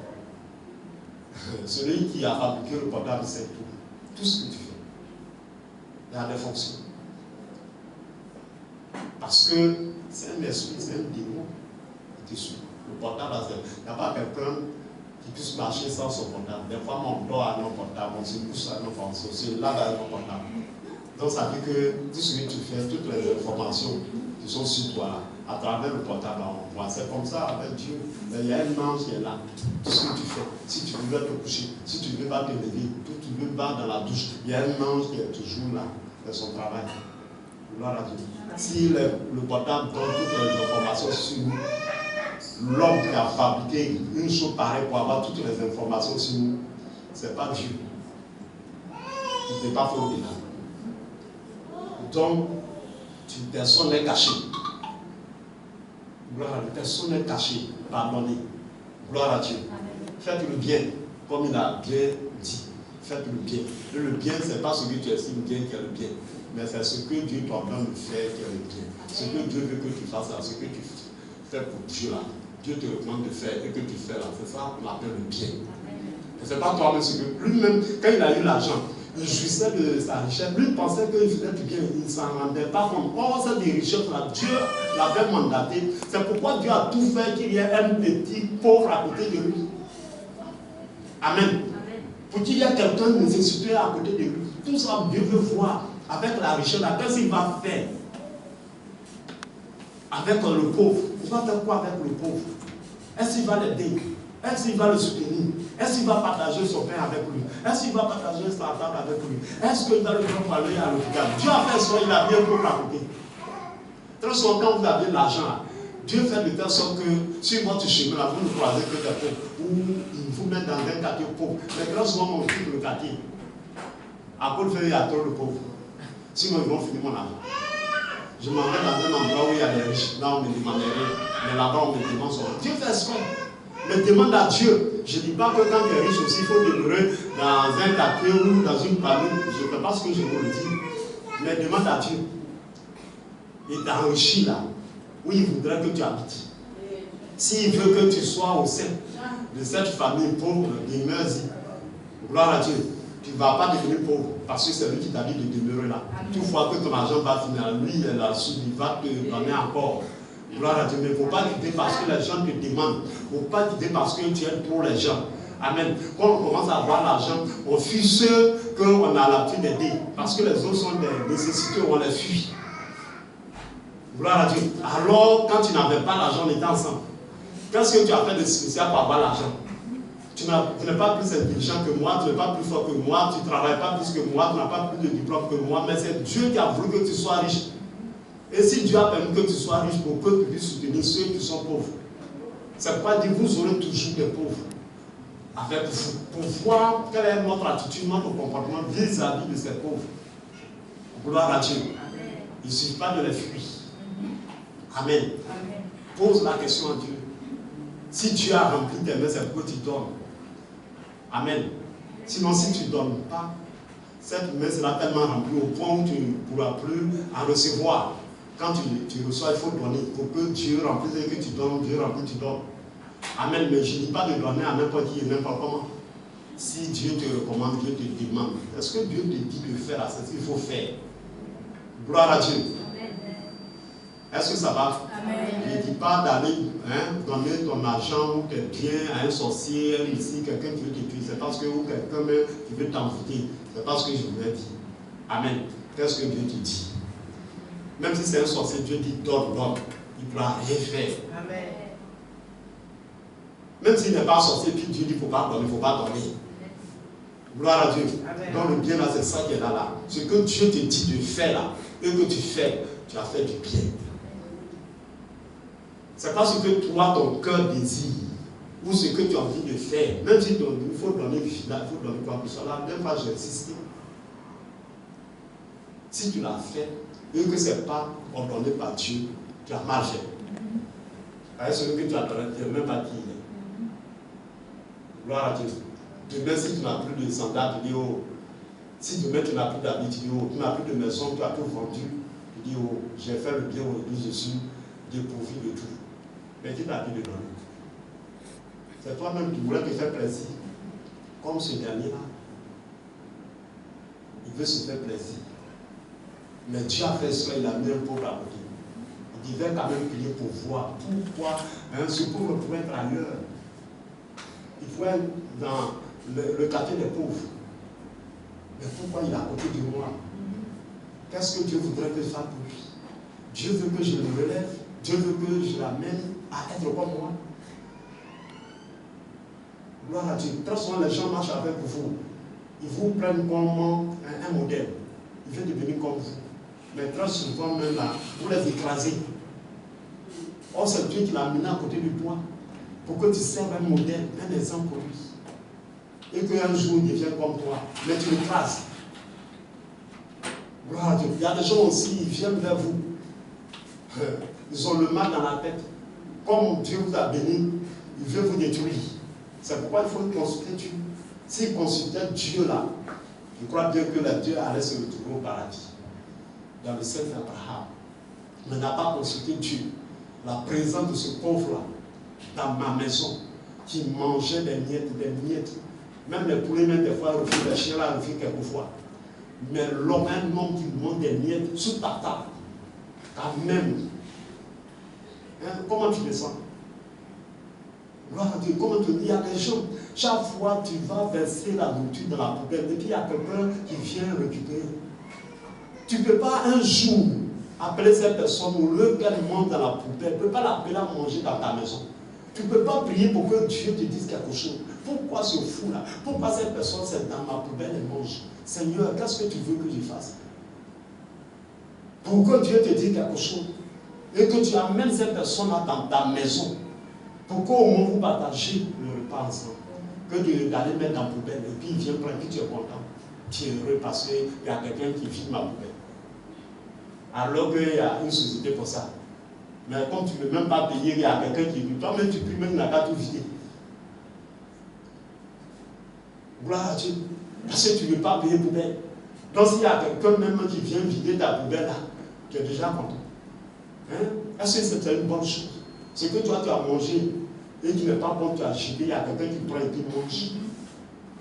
Celui qui a fabriqué le portable sait tout. Tout ce que tu fais. Il y a des fonctions. Parce que c'est un esprit, c'est un démon qui te suit. Le portable, il n'y a pas quelqu'un qui puisse marcher sans son portable. Des fois, on dort à nos portables, on se couche à nos portables, on se lave à nos portables. Donc, ça veut dire que tout ce que tu fais, toutes les informations qui sont sur toi, à travers le portable, on voit. C'est comme ça avec Dieu. Il y a un ange qui est là. Tout ce que tu fais, si tu veux te coucher, si tu ne veux pas te lever, tu veux pas dans la douche, il y a un ange qui est toujours là, de son travail. Gloire à Dieu. Si le portable donne toutes les informations sur nous, l'homme qui a fabriqué une chose pareille pour avoir toutes les informations sur nous, ce n'est pas Dieu. Il n'est pas fait au-delà. Donc, personne n'est caché. Gloire à Dieu. Personne n'est caché. Pardonnez. Gloire à Dieu. Faites le bien, comme il a bien dit. Faites le bien. Et le bien, ce n'est pas ce que tu estimes bien qui est le bien. Mais c'est ce que Dieu t'ordonne de faire qui est le bien. Ce que Dieu veut que tu fasses là, ce que tu fais pour Dieu là. Dieu te recommande de faire et que tu fais là. C'est ça qu'on appelle le bien. Et ce n'est pas toi-même ce que. Lui-même, quand il a eu l'argent, il jouissait de sa richesse. Lui pensait qu'il faisait du bien. Il ne s'en rendait pas compte. Or, cette richesse-là, Dieu l'avait mandaté. C'est pourquoi Dieu a tout fait qu'il y ait un petit pauvre à côté de lui. Amen. Pour qu'il y ait quelqu'un de nécessité à côté de lui. Tout ça, Dieu veut voir avec la richesse. Qu'est-ce qu'il va faire avec le pauvre? Il va faire quoi avec le pauvre? Est-ce qu'il va l'aider? Est-ce qu'il va le soutenir? Est-ce qu'il va partager son pain avec lui? Est-ce qu'il va partager sa table avec lui? Est-ce qu'il va le faire parler à l'hôpital? Dieu a fait ça, il a bien pour à côté. Très souvent, quand vous avez de l'argent, Dieu fait de telle sorte que sur votre chemin, là, vous ne croisez que des pauvres, ou il vous met dans un quartier pauvre. Mais très souvent, on quitte le quartier. À cause il y a trop de pauvres. Sinon, ils vont finir mon argent. Je m'en vais dans un endroit où il y a des riches. Là, on me demanderait, mais là-bas, on me demande ça. Dieu fait ce qu'on. Mais demande à Dieu. Je ne dis pas que quand tu es riche aussi, il faut demeurer dans un quartier ou dans une famille. Je ne sais pas ce que je vous le dis. Mais demande à Dieu. Et t'enrichis là, où il voudrait que tu habites. S'il veut que tu sois au sein de cette famille pauvre, demeure-y. Gloire à Dieu. Tu ne vas pas devenir pauvre parce que c'est lui qui t'a dit de demeurer là. Toutefois que ton argent va finir, lui, il va te donner encore. Gloire à Dieu. Mais il ne faut pas quitter parce que les gens te demandent. Il ne faut pas quitter parce que tu es pour les gens. Amen. Quand on commence à avoir l'argent, on fuit ceux qu'on a l'habitude d'aider. Parce que les autres sont des nécessités, on les fuit. Gloire à Dieu. Alors, quand tu n'avais pas l'argent, on était ensemble. Qu'est-ce que tu as fait de spécial pour avoir l'argent? Tu n'es pas plus intelligent que moi, tu n'es pas plus fort que moi, tu ne travailles pas plus que moi, tu n'as pas plus de diplôme que moi, mais c'est Dieu qui a voulu que tu sois riche. Et si Dieu a permis que tu sois riche pour que tu puisses soutenir ceux qui sont pauvres, c'est pas dire vous aurez toujours des pauvres avec vous, pour voir quelle est notre attitude, notre comportement vis-à-vis de ces pauvres. Gloire à Dieu. Il ne suffit pas de les fuir. Amen. Amen. Pose la question à Dieu. Si Dieu a rempli tes mains, c'est pour que tu donnes. Amen. Sinon, si tu ne donnes pas, cette main sera tellement remplie au point où tu ne pourras plus en recevoir. Quand tu reçois, il faut donner. Pour que Dieu remplisse et que tu donnes, Dieu remplit, tu donnes. Amen. Mais je ne dis pas de donner à n'importe qui et n'importe comment. Si Dieu te recommande, Dieu te demande. Est-ce que Dieu te dit de faire ce qu'il faut faire? Gloire à Dieu. Est-ce que ça va? Amen. Je ne dis pas d'aller donner ton argent ou tes biens à un sorcier, ici, quelqu'un qui veut te tuer. C'est parce que ou quelqu'un qui veut t'envoûter. C'est parce que je vous l'ai dit. Amen. Qu'est-ce que Dieu te dit? Même si c'est un sorcier, Dieu dit donne, donne. Il ne pourra rien faire. Amen. Même s'il n'est pas sorcier, puis Dieu dit il ne faut pas donner, il ne faut pas donner. Gloire à Dieu. Amen. Donc le bien là, c'est ça qui est là. Ce que Dieu te dit de faire là, et que tu fais, tu as fait du bien. Ce n'est pas ce que toi, ton cœur désire, ou ce que tu as envie de faire. Même si il faut donner du final, il faut donner quoi que ce soit. Là, même pas j'ai insisté. Si tu l'as fait, et que ce n'est pas ordonné par Dieu, tu as marché. Avec celui que tu as donné, tu n'as même pas qui il est. Gloire à Dieu. Demain, si tu n'as plus de sandales, tu dis oh. Si demain tu n'as plus d'habits, tu dis oh. Tu n'as plus de maison, tu as tout vendu. Tu dis oh, j'ai fait le bien aujourd'hui, je suis dépourvu de tout. Mais qui t'a dit de donner? C'est toi-même qui voulais te faire plaisir. Comme ce dernier-là. Il veut se faire plaisir. Mais Dieu a fait cela, il a mis un pauvre à côté. Il devait quand même prier pour voir. Pourquoi ce pauvre pouvait être ailleurs? Il faut être dans le quartier des pauvres. Mais pourquoi il est à côté de moi? Qu'est-ce que Dieu voudrait que je fasse pour lui? Dieu veut que je le relève. Dieu veut que je l'amène à être comme moi. Gloire à Dieu. Très souvent, les gens marchent avec vous. Ils vous prennent comme un modèle. Ils veulent devenir comme vous. Mais très souvent, même là, vous les écrasez. Or, c'est Dieu qui l'a amené à côté de toi. Pour que tu serves un modèle, un exemple pour lui. Et qu'un jour, il devienne comme toi. Mais tu l'écrases. Gloire à Dieu. Il y a des gens aussi, ils viennent vers vous. Ils ont le mal dans la tête. Comme Dieu vous a béni, il veut vous détruire. C'est pourquoi il faut consulter Dieu. S'il consultait Dieu là, je crois bien que le Dieu allait se retrouver au paradis. Dans le sein d'Abraham. Mais n'a pas consulté Dieu. La présence de ce pauvre-là, dans ma maison, qui mangeait des miettes, des miettes. Même les poulets, même des fois, refusent, les chiens là refusent quelquefois. Mais l'homme, un homme qui mange des miettes sous ta table, quand même. Comment tu le sens? Gloire à Dieu, comment te dire? Il y a des gens, chaque fois tu vas verser la nourriture dans la poubelle, et puis il y a quelqu'un qui vient récupérer. Tu ne peux pas un jour appeler cette personne ou le qu'elle mange dans la poubelle, tu ne peux pas l'appeler à manger dans ta maison. Tu ne peux pas prier pour que Dieu te dise quelque chose. Pourquoi ce fou là? Pourquoi cette personne c'est dans ma poubelle et mange? Seigneur, qu'est-ce que tu veux que je fasse? Pour que Dieu te dise quelque chose. et que tu amènes cette personne-là dans ta maison, pour qu'au moins vous partagez le repas ensemble, que d'aller mettre dans la poubelle, et puis il vient prendre, et puis tu es content, tu es heureux parce qu'il y a quelqu'un qui vide ma poubelle. Alors qu'il y a une société pour ça. Mais comme tu ne veux même pas payer, il y a quelqu'un qui vit, toi-même tu pries, même tu n'as pas tout vidé. Gloire à Dieu. Parce que tu ne veux pas payer poubelle. Donc s'il y a quelqu'un même qui vient vider ta poubelle là, tu es déjà content. Hein? Est-ce que c'est une bonne chose? C'est que toi tu as mangé et qui n'est pas bon, tu as acheté, il y a quelqu'un qui prend et qui mange.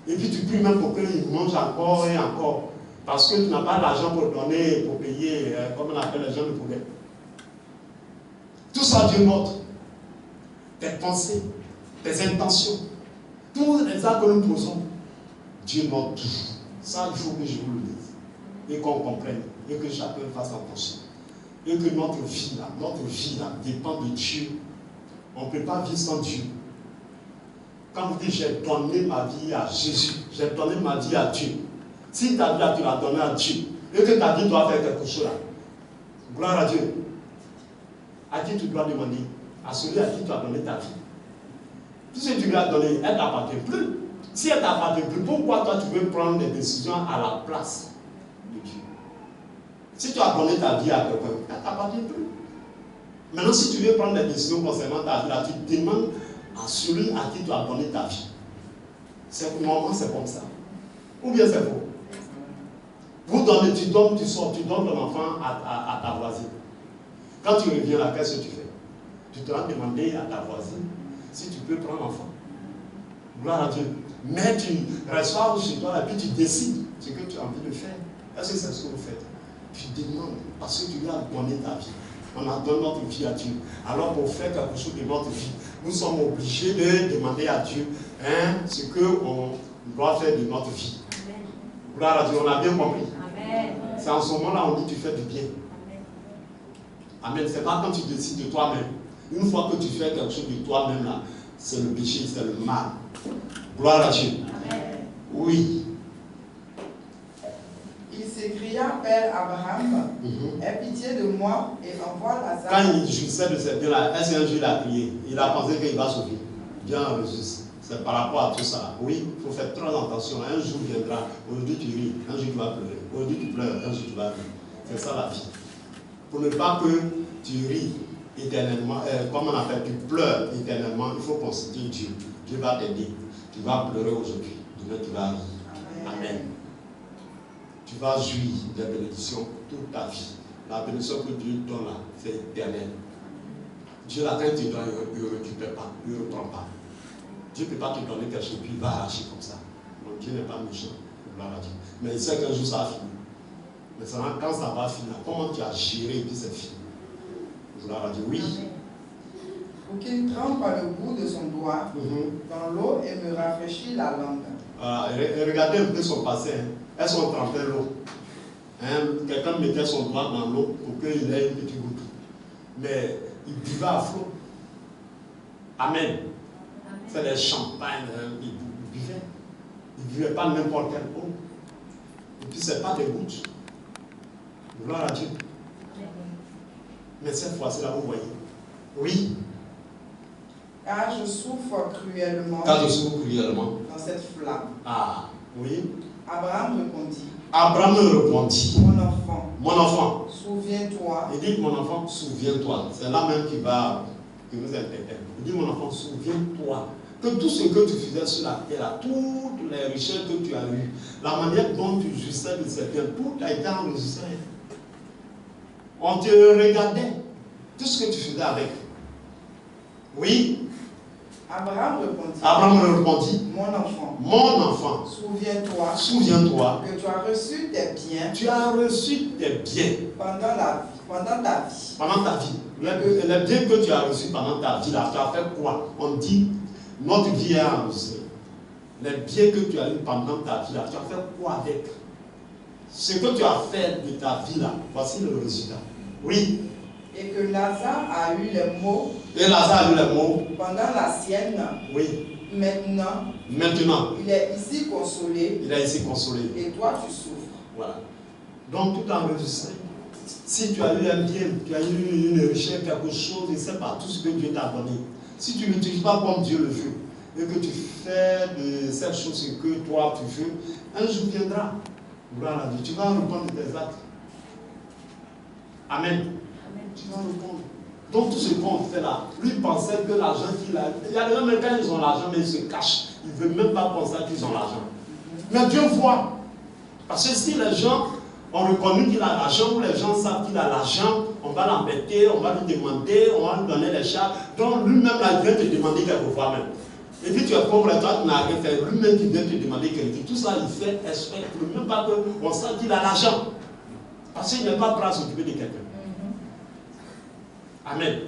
Et puis tu pries même pour qu'il mange encore et encore. Parce que tu n'as pas l'argent pour donner, pour payer, comme on appelle les gens de poubelle. Tout ça, Dieu note. Tes pensées, tes intentions, tous les actes que nous posons, Dieu note tout. Ça, il faut que je vous le dise. Et qu'on comprenne. Et que chacun fasse attention. Et que notre vie là, dépend de Dieu. On ne peut pas vivre sans Dieu. Quand vous dites j'ai donné ma vie à Jésus, j'ai donné ma vie à Dieu. Si ta vie là, tu l'as donnée à Dieu, et que ta vie doit faire quelque chose là, gloire à Dieu. À qui tu dois demander? À celui à qui tu as donné ta vie. Tout ce que tu lui as donné, elle ne t'appartient plus. Si elle ne t'appartient plus, pourquoi toi tu veux prendre des décisions à la place de Dieu? Si tu as donné ta vie à quelqu'un, elle ne t'appartient plus. Maintenant, si tu veux prendre des décisions concernant ta vie, là, tu demandes à celui à qui tu as donné ta vie. Normalement, c'est comme ça. Ou bien c'est faux. Vous donnez, tu donnes, tu sors, tu donnes ton enfant à ta voisine. Quand tu reviens là, qu'est-ce que tu fais? Tu te rends demander à ta voisine si tu peux prendre l'enfant. Gloire à Dieu. Mais tu reçois chez toi et puis tu décides ce que tu as envie de faire. Est-ce que c'est ce que vous faites? Tu demandes parce que tu lui as donné ta vie. On a donné notre vie à Dieu. Alors pour faire quelque chose de notre vie, nous sommes obligés de demander à Dieu ce qu'on doit faire de notre vie. Amen. Gloire à Dieu, on a bien compris. C'est en ce moment-là on dit tu fais du bien. Amen. C'est pas quand tu décides de toi-même. Une fois que tu fais quelque chose de toi-même là, c'est le péché, c'est le mal. Gloire à Dieu. Amen. Oui. Il s'écria, Père Abraham, aie pitié de moi et envoie Lazare. Quand il jouissait de ces biens-là, est-ce qu'un jour il a prié? Il a pensé qu'il va sauver. Bien reçu. C'est par rapport à tout ça. Oui, il faut faire très attention. Un jour viendra. Aujourd'hui tu ris, un jour tu vas pleurer. Aujourd'hui tu pleures, un jour tu vas rire. C'est ça la vie. Pour ne pas que tu ris éternellement, comme on appelle, tu pleures éternellement, il faut considérer Dieu. Dieu va t'aider. Tu vas pleurer aujourd'hui. Demain tu vas rire. Amen. Tu vas jouir des bénédictions toute ta vie. La bénédiction que Dieu donne là, c'est éternel. Dieu, là, quand il te donne, il ne récupère pas, il ne reprend pas. Dieu ne peut pas te donner quelque chose, puis il va arracher comme ça. Donc Dieu n'est pas méchant. Mais il sait qu'un jour ça va finir. Mais quand ça va finir, comment tu as géré et puis c'est fini? Gloire à Dieu, oui. Pour qu'il trempe le bout de son doigt dans l'eau et me rafraîchit la langue. Regardez un peu son passé. Elles sont trempées l'eau. Quelqu'un mettait son doigt dans l'eau pour qu'il ait une petite goutte. Mais il buvait à flot. Amen. C'est des champagnes. Il buvait. Il ne buvait pas n'importe quelle eau. Et puis ce n'est pas des gouttes. Gloire à Dieu. Mais cette fois-ci là, vous voyez. Oui. Car je souffre cruellement. Car je souffre cruellement. Dans cette flamme. Ah, oui. Abraham répondit. Abraham répondit. Mon enfant. Mon enfant. Souviens-toi. Il dit, mon enfant, souviens-toi. C'est là même qui nous interpelle. Il dit, mon enfant, souviens-toi que tout ce que tu faisais sur la terre, toutes les richesses que tu as eues, la manière dont tu jouissais de ces biens, tout a été enregistré. On te regardait. Tout ce que tu faisais avec. Oui. Abraham répondit. Mon enfant. Mon enfant. Souviens-toi. Souviens-toi. Que tu as reçu tes biens. Tu as reçu tes biens. Pendant ta vie. Pendant ta vie. Les biens que tu as reçus pendant ta vie, là, tu as fait quoi? On dit, notre vie est enregistrée. Les biens que tu as eu pendant ta vie, là, tu as fait quoi avec? Ce que tu as fait de ta vie, là, voici le résultat. Oui. Et que Lazare a eu les mots. Et Lazare a eu les mots. Pendant la sienne. Oui. Maintenant. Il est ici consolé. Il est ici consolé. Et toi, tu souffres. Voilà. Donc, tout enregistré. Si tu as eu un bien, tu as eu une richesse, quelque chose, je ne sais pas, tout ce que Dieu t'a donné. Si tu ne l'utilises pas comme Dieu le veut, et que tu fais de cette chose ce que toi tu veux, un jour viendra. Gloire à Dieu. Tu vas répondre tes actes. Amen. Amen. Tu vas répondre. Donc tout ce qu'on fait là, lui pensait que l'argent qu'il a, il y a des gens même quand ils ont l'argent, mais ils se cachent. Ils ne veulent même pas penser qu'ils ont l'argent. Mais Dieu voit. Parce que si les gens ont reconnu qu'il a l'argent, ou les gens savent qu'il a l'argent, on va l'embêter, on va lui demander, on va lui donner les charges. Donc lui-même là, il vient te demander quelquefois même. Et puis tu es pauvre et toi tu n'as rien fait. Lui-même qui vient te demander quelque chose. Tout ça il fait exprès. Il ne veut même pas qu'on sache qu'il a l'argent. Parce qu'il n'est pas prêt à s'occuper de quelqu'un. Amen.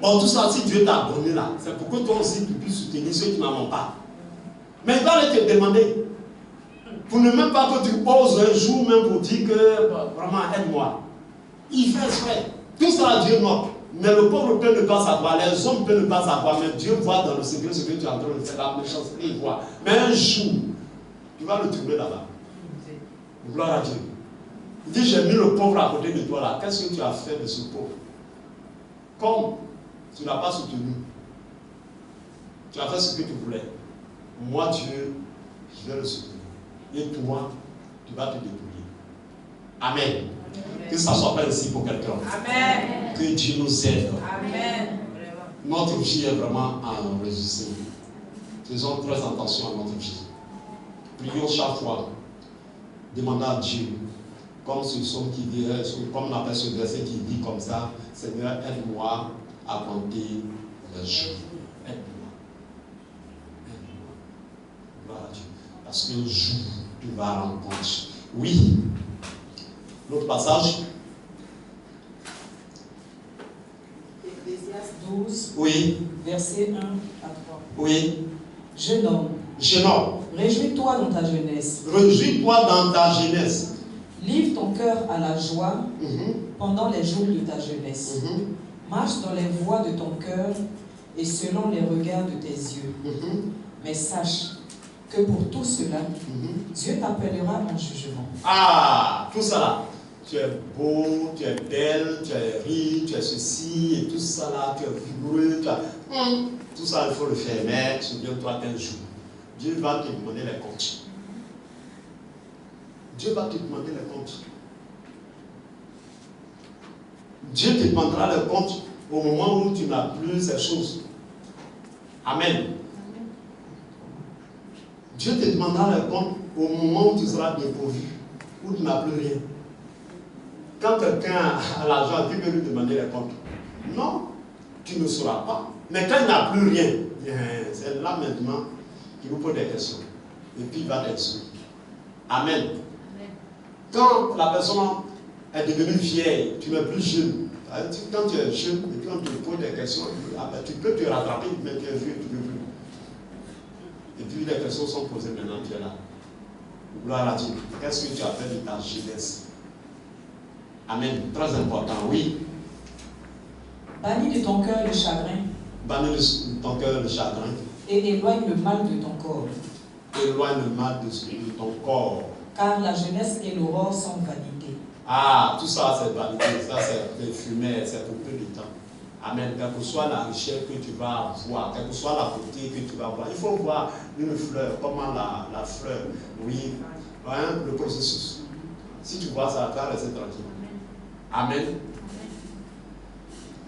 Bon, tout ça, si Dieu t'a donné là, c'est pour que toi aussi tu puisses soutenir ceux qui n'en ont pas. Mais il va aller te demander. Pour ne même pas que tu poses un jour même pour dire que vraiment aide-moi. Il fait exprès. Tout ça, Dieu note. Mais le pauvre peut ne pas savoir, les hommes peuvent ne pas savoir, mais Dieu voit dans le secret ce que tu es en train de faire, la méchanceté, il voit. Mais un jour, tu vas le trouver là-bas. Gloire à Dieu. Il dit, j'ai mis le pauvre à côté de toi là. Qu'est-ce que tu as fait de ce pauvre? Comme tu n'as pas soutenu, tu as fait ce que tu voulais. Moi, Dieu, je vais le soutenir. Et toi, tu vas te débrouiller. Amen. Amen. Que ça ne soit pas ainsi pour quelqu'un. Amen. Que Dieu nous aide. Amen. Notre vie est vraiment enregistrée. Faisons très attention à notre vie. Prions chaque fois. Demandons à Dieu. Comme ce psaume qui dit, comme on appelle ce verset qui dit comme ça, Seigneur, aide-moi à compter les jours. Aide-moi. Aide-moi. Gloire à Dieu. Parce qu'un jour, tu vas rendre compte. Oui. L'autre passage. Ecclésiaste 12, oui. Verset 1 à 3. Oui. Jeune homme. Jeune homme. Réjouis-toi dans ta jeunesse. Réjouis-toi dans ta jeunesse. Livre ton cœur à la joie pendant les jours de ta jeunesse. Marche dans les voies de ton cœur et selon les regards de tes yeux. Mais sache que pour tout cela, Dieu t'appellera en jugement. Ah, tout ça là. Tu es beau, tu es belle, tu es riche, tu es ceci et tout ça là, tu es vigoureux, tu as... Tout ça, il faut le faire. Mais souviens-toi qu'un jour, Dieu va te demander les comptes. Dieu va te demander les comptes. Dieu te demandera les comptes au moment où tu n'as plus ces choses. Amen. Dieu te demandera les comptes au moment où tu seras dépourvu, où tu n'as plus rien. Quand quelqu'un a l'argent, Dieu peut lui demander les comptes. Non, tu ne sauras pas. Mais quand il n'a plus rien, c'est là maintenant qu'il vous pose des questions. Et puis il va t'instruire. Amen. Quand la personne est devenue vieille, tu n'es plus jeune. Quand tu es jeune et puis on te pose des questions, tu peux te rattraper, mais tu es vieux, tu ne peux plus. Et puis les questions sont posées maintenant, tu es là. Gloire à Dieu. Qu'est-ce que tu as fait de ta jeunesse? Amen. Très important, oui. Bannis de ton cœur le chagrin. Bannis de ton cœur le chagrin. Et éloigne le mal de ton corps. Éloigne le mal de ton corps. Car la jeunesse et l'aurore sont vanité. Ah, tout ça c'est vanité, ça c'est des fumées, c'est pour peu de temps. Amen. Quelle que soit la richesse que tu vas voir, quelle que soit la beauté que tu vas voir, il faut voir une fleur, comment la fleur, oui, hein, le processus. Si tu vois ça, tu vas rester tranquille. Amen.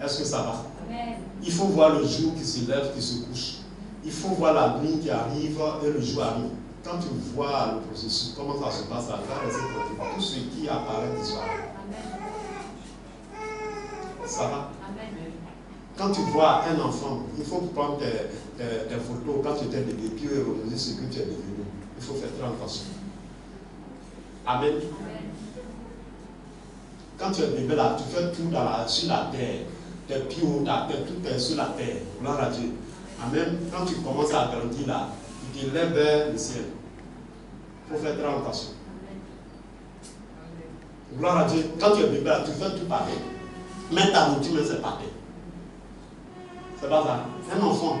Est-ce que ça va? Amen. Il faut voir le jour qui se lève, qui se couche. Il faut voir la nuit qui arrive et le jour arrive. Quand tu vois le processus, comment ça se passe, ça va rester tranquille. Tout ce qui apparaît disparaît. Ça va? Amen. Quand tu vois un enfant, il faut prendre tes photos quand tu étais bébé, puis regarder ce que tu es devenu. Il faut faire très attention. Amen. Amen. Quand tu es bébé là, tu fais tout sur la terre. Tes pieds, ta tête, tout est sur la terre. Gloire à Dieu. Amen. Quand tu commences à grandir là, tu te lèves vers le ciel. Il faut faire très attention. Gloire à Dieu. Quand tu es bébé là, tu fais tout par terre. Mais ta nourriture, c'est par terre. C'est pas ça. Un enfant,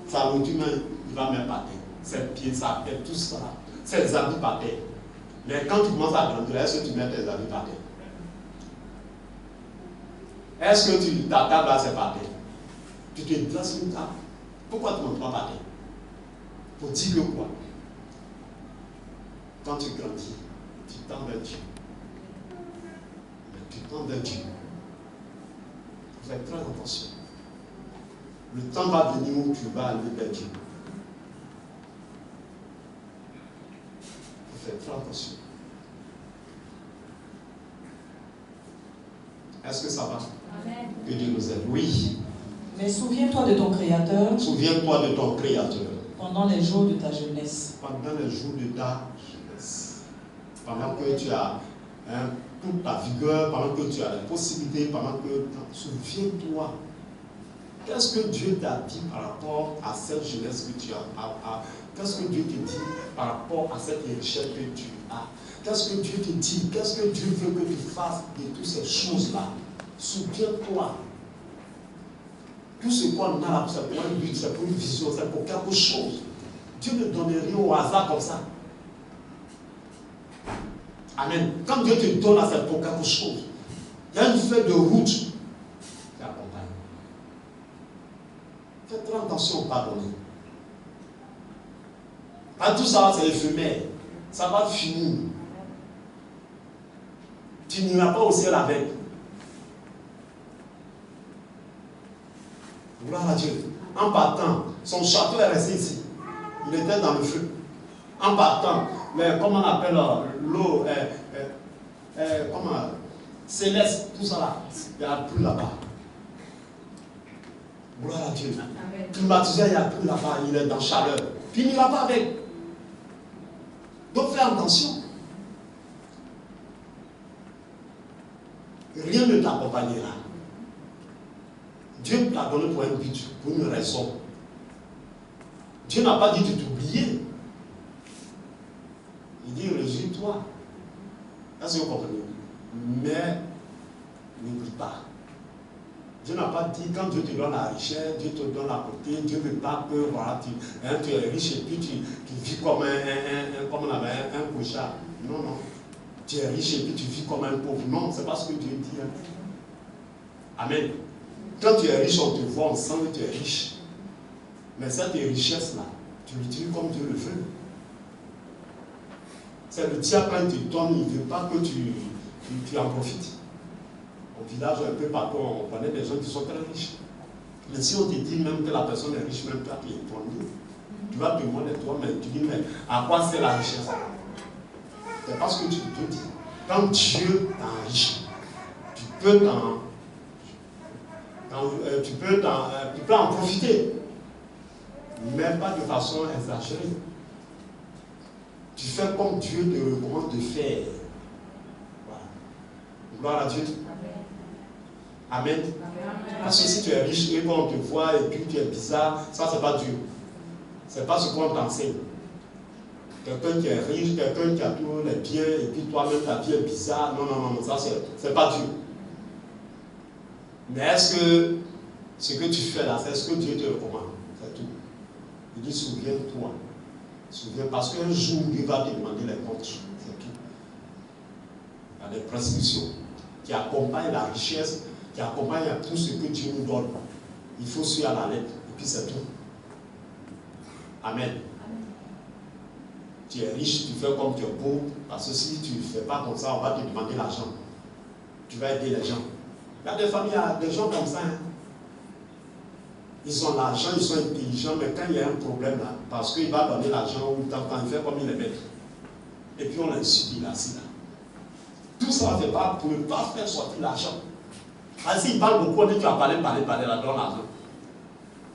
sa nourriture, il va mettre par terre. Ses pieds, sa tête, tout ça. Ses habits par terre. Mais quand tu commences à grandir, est-ce que tu mets tes habits par terre? Est-ce que ta table là c'est par terre? Tu te places sur une table. Pourquoi tu ne montes pas par terre? Pour dire que quoi? Quand tu grandis, tu tends vers Dieu. Mais tu tends vers Dieu. Faites très attention. Le temps va venir où tu vas aller vers Dieu. Faites très attention. Est-ce que ça va? Amen. Que Dieu nous aide. Oui. Mais souviens-toi de ton Créateur. Souviens-toi de ton Créateur. Pendant les jours de ta jeunesse. Pendant les jours de ta jeunesse. Pendant que tu as toute ta vigueur, pendant que tu as les possibilités, pendant que... Souviens-toi. Qu'est-ce que Dieu t'a dit par rapport à cette jeunesse que tu as? Qu'est-ce que Dieu te dit par rapport à cette richesse que tu as? Qu'est-ce que Dieu te dit? Qu'est-ce que Dieu veut que tu fasses de toutes ces choses-là? Souviens-toi. Tout ce qu'on a là, c'est pour un but, c'est pour une vision, c'est pour quelque chose. Dieu ne donne rien au hasard comme ça. Amen. Quand Dieu te donne là, c'est pour quelque chose. Il y a une feuille de route qui accompagne. Faites très attention au pardonner. Tout ça, c'est éphémère. Ça va finir. Tu n'iras pas au ciel avec. Gloire à Dieu. En partant, son château est resté ici. Il était dans le feu. En partant, mais comment on appelle l'eau, comment, céleste, tout ça là, il n'y a plus là-bas. Gloire à Dieu. Climatisé, il n'y a plus là-bas, il est dans chaleur. Puis il n'ira pas avec. Donc fais attention. Rien ne t'accompagnera. Dieu t'a donné pour un but, pour une raison. Dieu n'a pas dit de t'oublier. Il dit réjouis-toi. Est-ce que vous comprenez? Mais n'oublie pas. Dieu n'a pas dit quand Dieu te donne la richesse, Dieu te donne la beauté, Dieu ne veut pas que voilà, tu es riche et puis tu vis comme un cochard. Non, non. Tu es riche et puis tu vis comme un pauvre. Non, c'est pas ce que Dieu dit. Hein. Amen. Quand tu es riche, on te voit, on sent que tu es riche. Mais cette richesse-là, tu l'utilises comme Dieu le veut. C'est le diable quand il te donne, il ne veut pas que tu en profites. Au village, un peu partout, on connaît des gens qui sont très riches. Mais si on te dit même que la personne est riche, même toi qui es étonné, tu vas te demander toi-même, tu dis, mais à quoi c'est la richesse? C'est parce que tu te dis, quand Dieu t'enrichit, tu peux en profiter, mais pas de façon exagérée. Tu fais comme Dieu te recommande de faire. Voilà. Gloire à Dieu. Amen. Amen. Parce que si tu es riche et qu'on te voit et puis tu es bizarre, ça c'est pas Dieu. C'est pas ce qu'on t'enseigne. Quelqu'un qui est riche, quelqu'un qui a tous les biens et puis toi-même ta vie est bizarre. Non, non, non, ça c'est pas Dieu. Mais est-ce que ce que tu fais là, c'est ce que Dieu te recommande? C'est tout. Il dit souviens-toi. Souviens, parce qu'un jour Dieu va te demander les comptes. C'est tout. Il y a des prescriptions qui accompagnent la richesse, qui accompagnent tout ce que Dieu nous donne. Il faut suivre à la lettre. Et puis c'est tout. Amen. Tu es riche, tu fais comme tu es pauvre, parce que si tu ne fais pas comme ça, on va te demander l'argent. Tu vas aider les gens. Il y a des familles, il y a des gens comme ça. Hein. Ils ont l'argent, ils sont intelligents, mais quand il y a un problème là, parce qu'il va donner l'argent, quand il fait comme il est maître. Et puis on l'insulte, il est assis là. Tout ça, c'est pas pour ne pas faire sortir l'argent. Parce qu'il parle beaucoup, on dit tu vas parler, là, donne l'argent.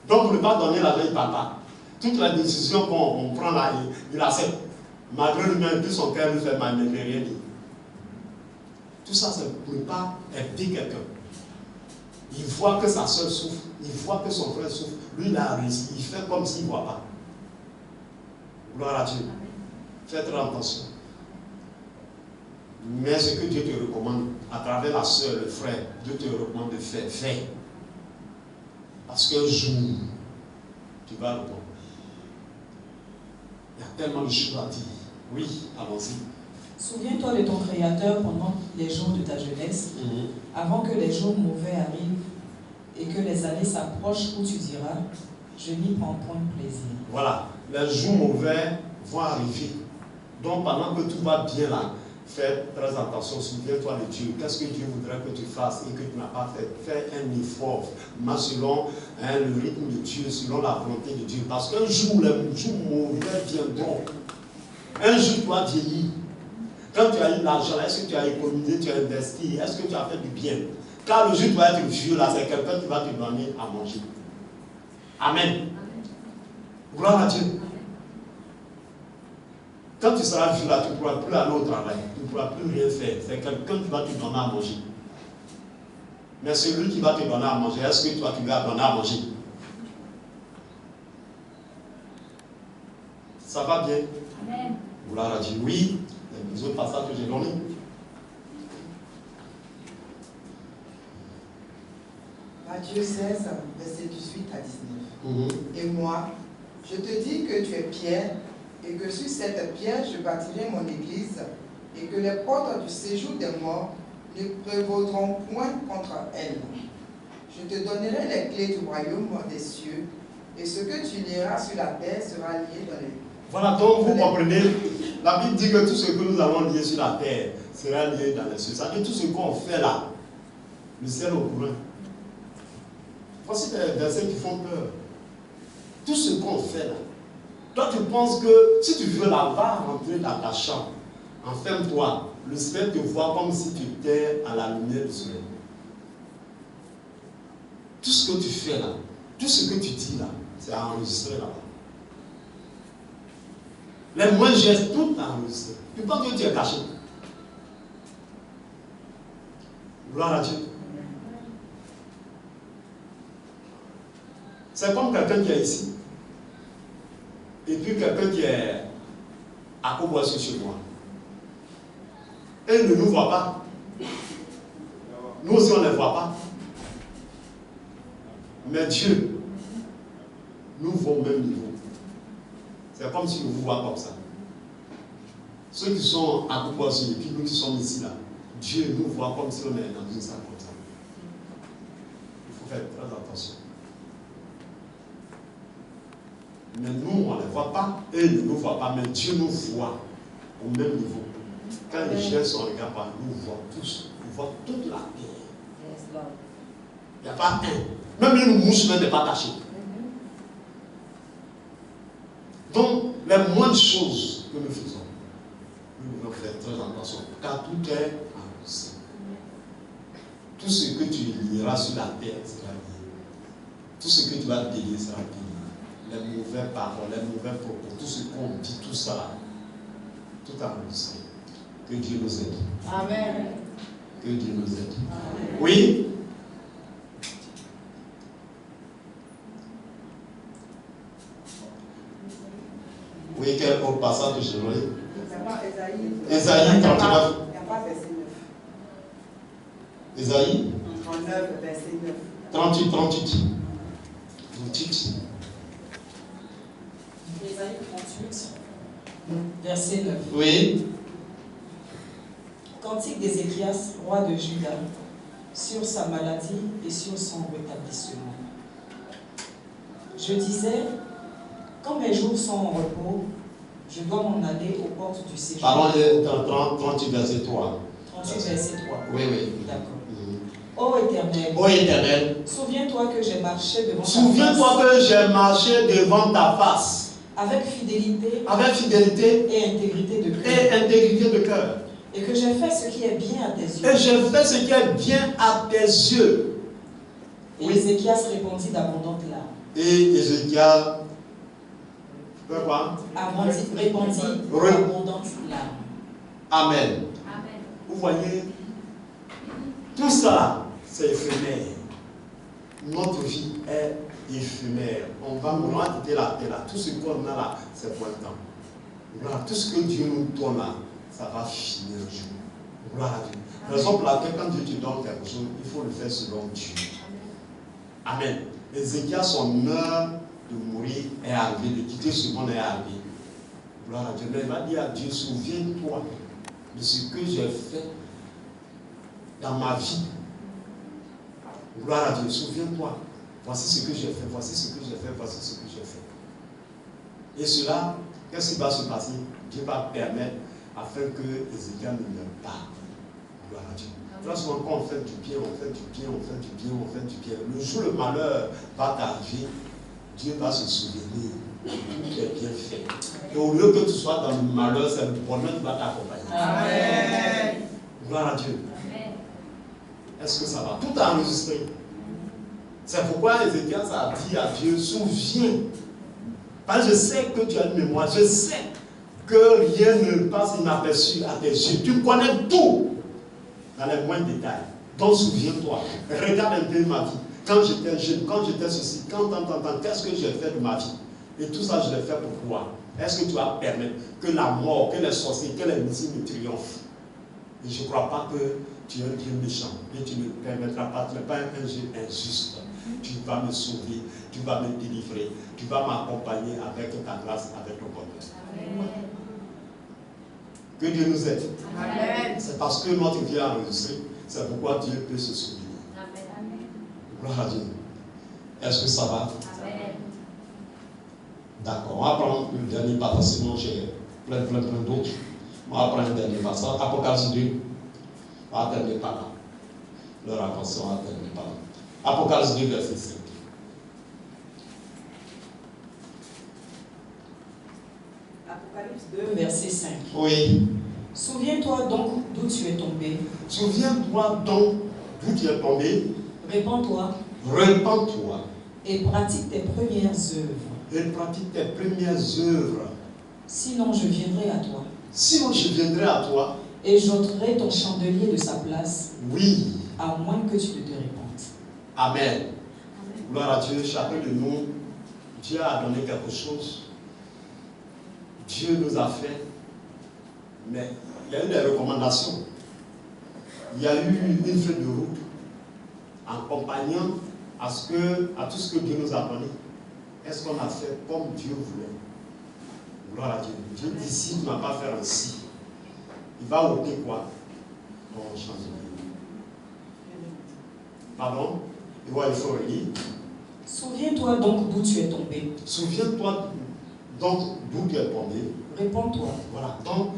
Donc pour ne pas donner l'argent, il ne parle pas. Toute la décision qu'on prend là, il accepte. Malgré lui-même, tout son cœur lui fait mal, mais il ne rien dit. Tout ça, c'est pour ne pas aider quelqu'un. Il voit que sa soeur souffre, il voit que son frère souffre. Lui, il a réussi, il fait comme s'il ne voit pas. Gloire à Dieu. Faites très attention. Mais ce que Dieu te recommande, à travers la soeur, le frère, Dieu te recommande de faire, fais. Parce qu'un jour, tu vas répondre. Il y a tellement de choses à dire. Oui, allons-y. Souviens-toi de ton Créateur pendant les jours de ta jeunesse, avant que les jours mauvais arrivent et que les années s'approchent où tu diras, je n'y prends point plaisir. Voilà, les jours mauvais vont arriver. Donc pendant que tout va bien là, fais très attention, souviens-toi de Dieu. Qu'est-ce que Dieu voudrait que tu fasses et que tu n'as pas fait? Fais un effort, mais selon le rythme de Dieu, selon la volonté de Dieu. Parce qu'un jour, les jours mauvais viendront. Un jour, tu vas vieillir. Quand tu as eu l'argent, est-ce que tu as économisé, tu as investi, est-ce que tu as fait du bien? Car le jour où tu vas être vieux là, c'est quelqu'un qui va te donner à manger. Amen. Gloire à Dieu. Quand tu seras vieux là, tu ne pourras plus aller au travail, tu ne pourras plus rien faire. C'est quelqu'un qui va te donner à manger. Mais celui qui va te donner à manger, est-ce que toi tu lui as donné à manger? Ça va bien? Amen. Gloire à Dieu. Oui, les autres passages que j'ai donnés. Matthieu 16, verset 18 à 19. Et moi, je te dis que tu es Pierre, et que sur cette pierre je bâtirai mon église, et que les portes du séjour des morts ne prévaudront point contre elle. Je te donnerai les clés du royaume des cieux, et ce que tu liras sur la terre sera lié dans les... Voilà, donc vous comprenez, la Bible dit que tout ce que nous allons lier sur la terre sera lié dans les cieux. Ça veut dire tout ce qu'on fait là, le ciel au courant. Voici des versets qui font peur. Tout ce qu'on fait là. Toi, tu penses que si tu veux là, va rentrer dans ta chambre, enferme-toi. Le ciel te voit comme si tu étais à la lumière du soleil. Tout ce que tu fais là, tout ce que tu dis là, c'est enregistré là-bas. Les moindres gestes, tout est enregistré. Tu penses que tu es caché. Gloire à Dieu. C'est comme quelqu'un qui est ici. Et puis quelqu'un qui est à Koboissou chez moi. Et il ne nous voit pas. Nous aussi, on ne les voit pas. Mais Dieu nous voit au même niveau. C'est comme si nous vous voit comme ça. Ceux qui sont à Koboissou et puis nous qui sommes ici là, Dieu nous voit comme si on est dans une salle comme ça. Il faut faire très attention. Mais nous, on ne les voit pas, et ils ne nous voient pas, mais Dieu nous voit au même niveau. Quand il gère son regard par nous, voit tous, il voit toute la terre. Il n'y a pas un. Même une mouche n'est pas cachée. Donc, les moindres choses que nous faisons, nous devons faire très attention, car tout est enregistré. Tout ce que tu liras sur la terre sera lié. Tout ce que tu vas délier sera délié. Les mauvaises paroles, les mauvais propos, tout ce qu'on dit, tout ça, tout enregistré. Que Dieu nous aide. Amen. Que Dieu nous aide. Amen. Oui. Oui, quel autre passage que j'ai lu? Ésaïe 39. Il n'y a pas verset 9. Ésaïe 39, verset 9. 38. Vous dites. Ésaïe 38, verset 9. Oui. Cantique d'Ézéchias, roi de Juda, sur sa maladie et sur son rétablissement. Je disais, quand mes jours sont en repos, je dois m'en aller aux portes du séjour. Parlons 38, verset 3. 38, verset 3. Oui. D'accord. Ô Éternel, Ô Éternel, souviens-toi que j'ai marché devant ta face. souviens-toi que j'ai marché devant ta face. Avec fidélité Et intégrité de cœur. Et que j'ai fait ce qui est bien à tes yeux. Et j'ai fait ce qui est bien à tes yeux. Et Ézéchias répondit d'abondantes larmes. Et Ézéchias quoi? Répondit d'abondantes larmes. Amen. Vous voyez, tout ça, c'est éphémère. Notre vie est éphémère. On va quitter la terre là. Tout ce qu'on a là, c'est pour le temps. Voilà, tout ce que Dieu nous donne là, ça va finir un jour. Gloire à Dieu. Raison pour laquelle, quand Dieu te donne quelque chose, il faut le faire selon Dieu. Amen. Ézéchias, son heure de mourir est arrivée, de quitter ce monde est arrivé. Gloire à Dieu. Mais il va dire à Dieu, souviens-toi de ce que j'ai fait dans ma vie. Gloire à Dieu, souviens-toi. Voici ce que j'ai fait, voici ce que j'ai fait, voici ce que j'ai fait. Et cela, qu'est-ce qui va se passer? Dieu va permettre afin que Ézéchiel ne meure pas. Gloire à Dieu. Très souvent, quand on fait du bien, on fait du bien, on fait du bien, on fait du bien. Le jour où le malheur va t'arriver, Dieu va se souvenir de tout est bien fait. Et au lieu que tu sois dans le malheur, c'est le bonheur qui va t'accompagner. Amen. Gloire à Dieu. Est-ce que ça va? Tout est enregistré. C'est pourquoi Ézéchiel a dit à Dieu, souviens. Parce que je sais que tu as une mémoire. Je sais que rien ne passe inaperçu à tes yeux. Tu connais tout dans les moindres détails. Donc souviens-toi. Regarde un peu ma vie. Quand j'étais jeune, quand j'étais ceci, qu'est-ce que j'ai fait de ma vie? Et tout ça, je l'ai fait pour toi. Est-ce que tu vas permettre que la mort, que les sorciers, que les missiles me triomphent? Et je ne crois pas que tu es un Dieu méchant. Et tu ne permettras pas, tu n'es pas un Dieu injuste. Tu vas me sauver, tu vas me délivrer, tu vas m'accompagner avec ta grâce, avec ton bonheur. Que Dieu nous aide. Amen. C'est parce que notre vie est enregistrée. C'est pourquoi Dieu peut se souvenir. Gloire à Dieu. Est-ce que ça va? Amen. D'accord. On va prendre le dernier passage, sinon j'ai plein d'autres. On va prendre le dernier passage. Apocalypse 2. On va terminer par là. Leur attention, on va terminer par là. Apocalypse 2, verset 5. Apocalypse 2, verset 5. Oui. Souviens-toi donc d'où tu es tombé. Souviens-toi donc d'où tu es tombé. Répands-toi. Répands-toi. Et pratique tes premières œuvres. Et pratique tes premières œuvres. Sinon, je viendrai à toi. Sinon, je viendrai à toi. Et j'ôterai ton chandelier de sa place. Oui. À moins que tu ne te répandes. Amen. Gloire à Dieu. Chacun de nous, Dieu a donné quelque chose. Dieu nous a fait. Mais il y a eu des recommandations. Il y a eu une feuille de route accompagnant à tout ce que Dieu nous a donné. Est-ce qu'on a fait comme Dieu voulait? Gloire à Dieu. Dieu dit, si tu ne vas pas faire ainsi, il va ôter quoi? Ton chandelier. Pardon? Il faut relire. Souviens-toi donc d'où tu es tombé. Souviens-toi donc d'où tu es tombé. Répands-toi. Voilà. Donc,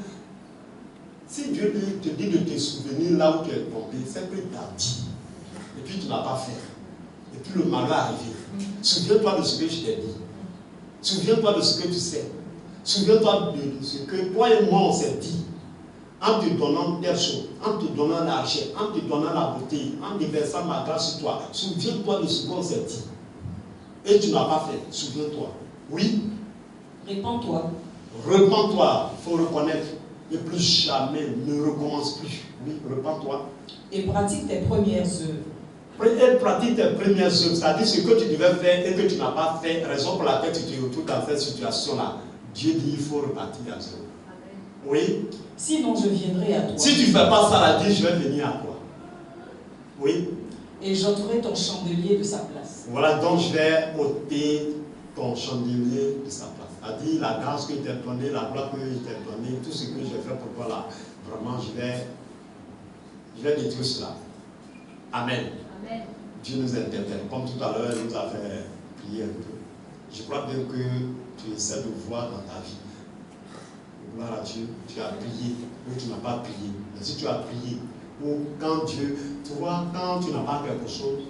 si Dieu te dit de te souvenir là où tu es tombé, c'est que tu as dit. Et puis tu n'as pas fait. Et puis le malheur est arrivé. Souviens-toi de ce que je t'ai dit. Souviens-toi de ce que tu sais. Souviens-toi de ce que toi et moi on s'est dit. En te donnant telle chose, en te donnant l'argent, en te donnant la beauté, en déversant ma grâce sur toi. Souviens-toi de ce qu'on s'est dit. Et tu n'as pas fait. Souviens-toi. Oui. Répands-toi. Repends-toi. Il faut reconnaître. Et plus jamais ne recommence plus. Oui, repends-toi. Et pratique tes premières œuvres. Et pratique tes premières œuvres, c'est-à-dire ce que tu devais faire et que tu n'as pas fait, raison pour laquelle tu te retrouves dans cette situation-là. Dieu dit il faut repartir à zéro. Oui. Sinon, je viendrai à toi. Si tu ne fais pas ça, là, dis je vais venir à toi. Oui. Et j'ôterai ton chandelier de sa place. Voilà, donc je vais ôter ton chandelier de sa place. C'est-à-dire la grâce que tu as donnée, la gloire que je t'ai donnée, tout ce que j'ai fait pour toi là, vraiment je vais détruire cela. Amen. Amen. Dieu nous interpelle. Comme tout à l'heure, il nous a fait prier un peu. Je crois bien que tu essaies de voir dans ta vie. Gloire à Dieu, tu as prié, ou tu n'as pas prié. Mais si tu as prié, ou quand Dieu, tu vois, quand tu n'as pas quelque chose,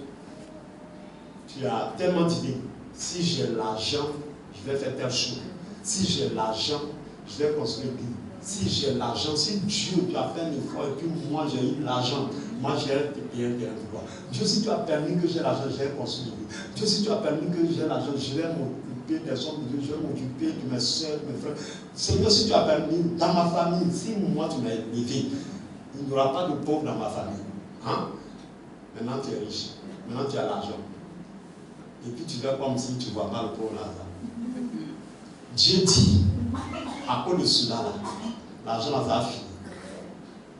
tu as tellement d'idées. Si j'ai l'argent, je vais faire telle chose. Si j'ai l'argent, je vais construire une. Si j'ai l'argent, si Dieu, tu as fait un effort et puis moi j'ai eu l'argent, moi j'ai payé un terrain de gloire. Dieu, si tu as permis que j'ai l'argent, je vais construire une. Dieu, si tu as permis que j'ai l'argent, je vais m'occuper des hommes de Dieu, je vais m'occuper de mes soeurs, de mes frères. Seigneur, si tu as permis dans ma famille, si moi tu m'as élevé, il n'y aura pas de pauvres dans ma famille. Hein? Maintenant tu es riche, maintenant tu as l'argent. Et puis tu fais comme si tu ne vois pas le pauvre là. Dieu dit, à cause de cela là, l'argent va finir.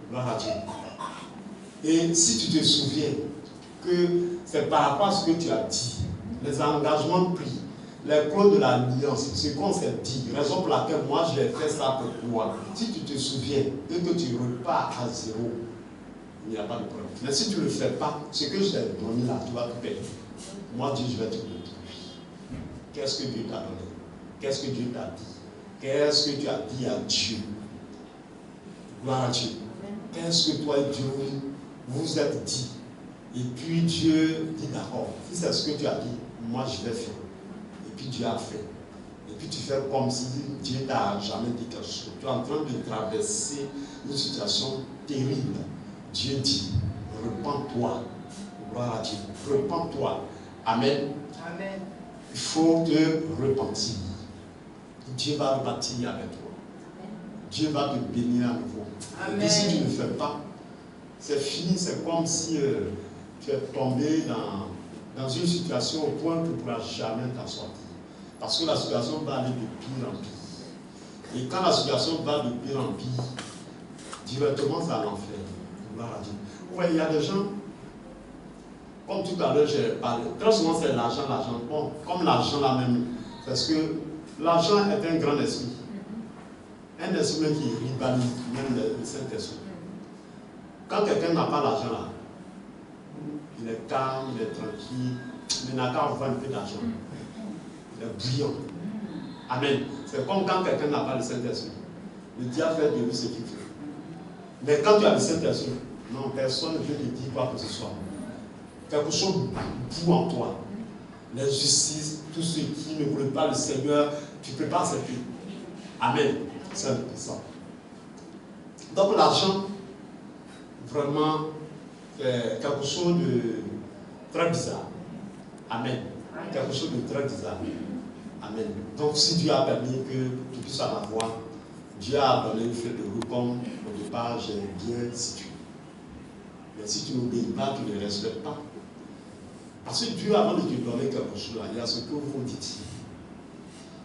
Gloire à Dieu. Et si tu te souviens que c'est par rapport à ce que tu as dit, les engagements pris, les clauses de l'alliance, ce qu'on s'est dit, raison pour laquelle moi j'ai fait ça pour toi. Si tu te souviens et que tu repars à zéro, il n'y a pas de problème. Mais si tu ne le fais pas, ce que je t'ai donné là, tu vas tout perdre. Moi, Dieu, je vais te le dire. Qu'est-ce que Dieu t'a donné? Qu'est-ce que Dieu t'a dit? Qu'est-ce que tu as dit à Dieu? Gloire à Dieu. Qu'est-ce que toi et Dieu vous êtes dit? Et puis Dieu dit d'accord. Si c'est ce que tu as dit, moi je vais faire. Et puis Dieu a fait. Et puis tu fais comme si Dieu t'a jamais dit quelque chose. Tu es en train de traverser une situation terrible. Dieu dit, repens-toi. Gloire à Dieu. Repens-toi. Amen. Amen. Il faut te repentir. Dieu va repartir avec toi. Dieu va te bénir à nouveau. Amen. Et si tu ne fais pas, c'est fini. C'est comme si tu es tombé dans une situation au point que tu ne pourras jamais t'en sortir. Parce que la situation va aller de pire en pire. Et quand la situation va de pire en pire, directement c'est à l'enfer. Gloire à Dieu. Ouais, il y a des gens, comme tout à l'heure j'ai parlé, très souvent c'est l'argent. Bon, comme l'argent là même, parce que l'argent est un grand esprit. Un esprit qui rivalise même le Saint-Esprit. Quand quelqu'un n'a pas l'argent là, il est calme, il est tranquille, mais il n'a qu'à avoir un peu d'argent. Il est brillant. Amen. C'est comme quand quelqu'un n'a pas le Saint-Esprit. Le diable fait de lui ce qu'il fait. Mais quand tu as le Saint-Esprit, non, personne ne peut te dire quoi que ce soit. Quelque chose boue en toi. L'injustice, tout ce qui ne voulait pas le Seigneur, tu ne peux pas accepter. Amen. C'est un peu ça. Donc l'argent, vraiment, c'est quelque chose de très bizarre. Amen. Quelque chose de très bizarre. Amen. Donc si Dieu a permis que tu puisses en avoir, Dieu a donné le fait de vous comme au départ j'ai bien situé. Mais si tu n'obéis pas, tu ne respectes pas. Parce que Dieu, avant de te donner quelque chose, il y a ce que vous dites.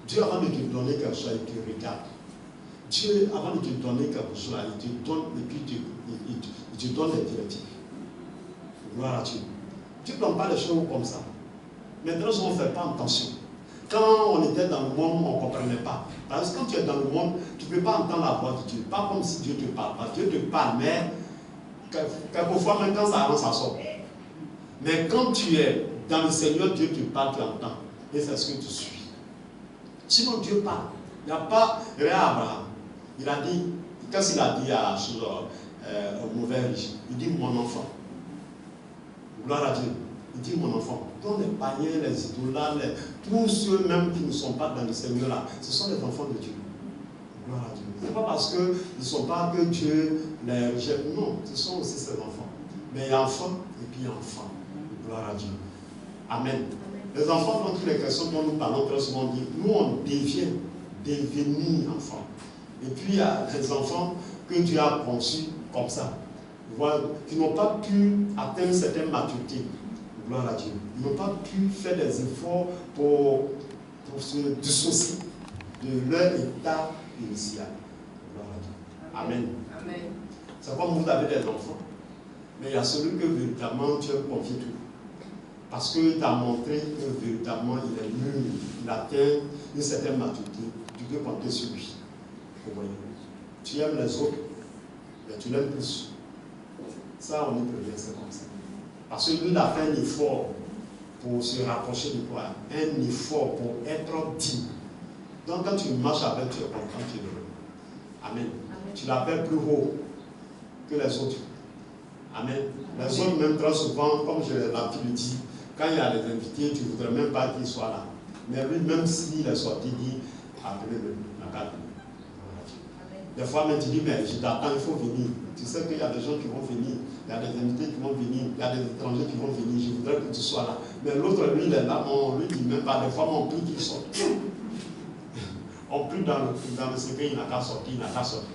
Dieu, avant de te donner quelque chose, il te regarde. Dieu, avant de te donner quelque chose, il te donne, et puis il te donne des directives. Gloire à Dieu. Dieu ne donne pas les choses comme ça. Maintenant, on ne fait pas attention. Quand on était dans le monde, on ne comprenait pas. Parce que quand tu es dans le monde, tu ne peux pas entendre la voix de Dieu. Pas comme si Dieu te parle. Parce que Dieu te parle, mais quelquefois, même quand ça avance, ça sort. Mais quand tu es dans le Seigneur, Dieu te parle, tu entends. Et c'est ce que tu suis. Sinon, Dieu parle. Il n'y a pas rien à Abraham. Il a dit, qu'est-ce qu'il a dit au mauvais riche? Il dit, mon enfant. Gloire à Dieu. Il dit, mon enfant. Donc les païens, les idolâtres, tous ceux même qui ne sont pas dans le Seigneur là, ce sont les enfants de Dieu. Gloire à Dieu. Ce n'est pas parce qu'ils ne sont pas que Dieu les rejette. Non, ce sont aussi ses enfants. Mais enfants et puis enfants. Gloire à Dieu. Amen. Les enfants, dans toutes les questions dont nous parlons très souvent, dit, nous on devient, devenir enfants. Et puis il y a des enfants que Dieu a conçus comme ça, voilà, qui n'ont pas pu atteindre une certaine maturité. Gloire à Dieu. Ils n'ont pas pu faire des efforts pour se dissocier de leur état initial. Gloire à Dieu. Amen. Amen. C'est comme vous avez des enfants, mais il y a celui que véritablement tu as confié tout. Parce qu'il t'a montré que véritablement il est mûr, il atteint une certaine maturité, tu peux compter sur lui. Vous voyez. Tu aimes les autres, mais tu l'aimes plus. Ça, on y prévient, c'est comme ça. Parce que lui, il a fait un effort pour se rapprocher de toi, un effort pour être digne. Donc, quand tu marches avec, tu es content, tu es heureux. Amen. Tu l'appelles plus haut que les autres. Amen. Les autres, même très souvent, comme je l'ai l'habitude de dire, quand il y a des invités, tu ne voudrais même pas qu'ils soient là. Mais lui, même s'il est sorti, il dit, appelez-le, la carte. Des fois, même tu dis, mais je t'attends, il faut venir. Tu sais qu'il y a des gens qui vont venir, il y a des invités qui vont venir, il y a des étrangers qui vont venir, je voudrais que tu sois là. Mais l'autre, lui, il est là, on lui dit même pas, des fois, on prie qu'il sorte. On prie dans le secret, il n'a qu'à sortir, il n'a qu'à sortir.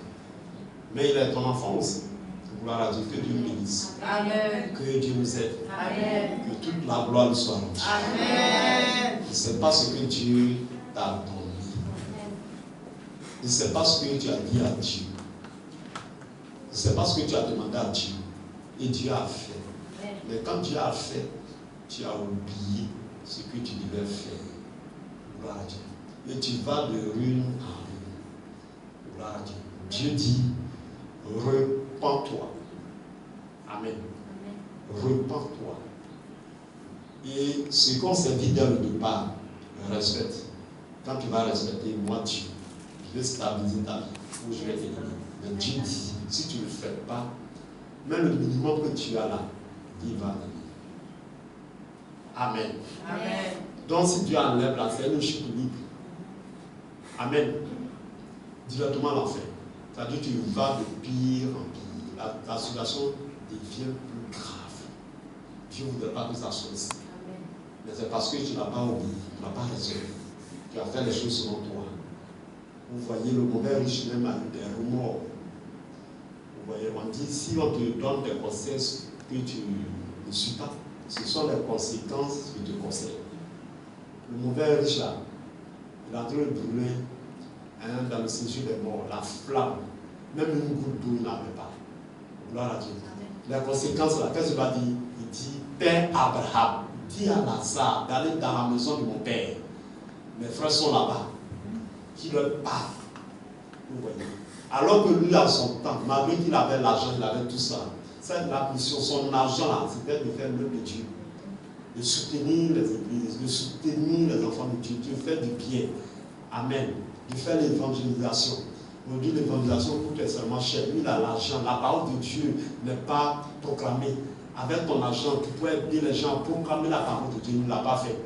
Mais il est ton enfant aussi. Gloire à Dieu, que Dieu nous bénisse. Amen. Que Dieu nous aide. Amen. Que toute la gloire nous soit rendue. Amen. Ce n'est pas ce que Dieu t'a donné. Ce n'est pas ce que tu as dit à Dieu. Ce n'est pas ce que tu as demandé à Dieu. Et Dieu a fait. Mais quand Dieu a fait, tu as oublié ce que tu devais faire. Gloire à Dieu. Et tu vas de rune en rune. Gloire à Dieu. Dieu dit, repens-toi. Amen. Repens-toi. Et ce qu'on s'est dit dès le départ, respecte. Quand tu vas respecter, moi, Dieu, je vais stabiliser ta vie, ou je vais t'aider. Mais Dieu dit, si tu ne le fais pas, même le minimum que tu as là, il va donner. Amen. Amen. Donc si Dieu enlève la c'est une chute libre. Amen. Directement l'enfer. C'est-à-dire que tu vas de pire en pire. La situation devient plus grave. Dieu ne voudrait pas que ça soit ainsi. Mais c'est parce que tu n'as pas oublié, tu n'as pas raisonné. Tu as fait les choses selon toi. Vous voyez, le mauvais riche même a eu des remords. Vous voyez, on dit, si on te donne des conseils que tu ne suis pas, ce sont les conséquences que tu conseilles. Le mauvais riche là, il est en train de brûler dans le séjour des morts, la flamme. Même une goutte d'eau, il n'avait pas. Gloire à Dieu. Les conséquences là, qu'est-ce qu'il va dire? Il dit, Père Abraham, dis à Lazare d'aller dans la maison de mon père. Mes frères sont là-bas. Qui leur parle. Vous voyez. Alors que lui, à son temps, malgré qu'il avait l'argent, il avait tout ça. C'est la mission, son argent là, c'était de faire l'œuvre de Dieu. De soutenir les églises, de soutenir les enfants de Dieu, de faire du bien. Amen. De faire l'évangélisation. Aujourd'hui, l'évangélisation coûte extrêmement cher. Lui, il a l'argent. La parole de Dieu n'est pas proclamée. Avec ton argent, tu peux aider les gens à proclamer la parole de Dieu. Il ne l'a pas fait.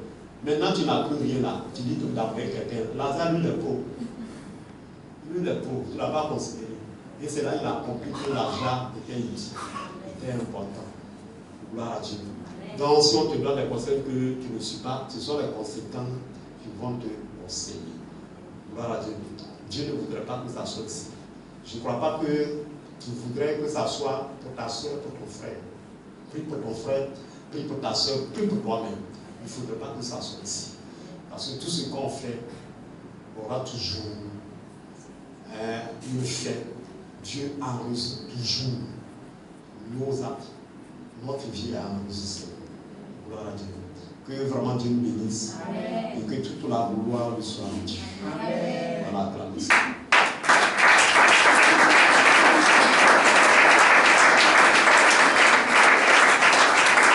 Maintenant, tu n'as plus rien là. Tu dis que tu as payé quelqu'un. Lazare, lui, il est pauvre. Lui, il est pauvre. Tu ne l'as pas considéré. Et c'est là qu'il a compris que l'argent était utile, était important. Gloire à Dieu. Donc, si on te donne des conseils que tu ne suis pas, ce sont les conséquences qui vont te conseiller. Gloire à Dieu. Dieu ne voudrait pas que ça soit ici. Je ne crois pas que tu voudrais que ça soit pour ta soeur, pour ton frère. Prie pour ton frère, prie pour ta soeur, prie pour toi-même. Il ne faudrait pas que ça soit ici. Parce que tout ce qu'on fait aura toujours un effet. Dieu enregistre toujours nos actes. Notre vie est enregistrée. Gloire à Dieu. Que vraiment Dieu nous bénisse. Amen. Et que toute la gloire lui soit rendue. Voilà, acclamez.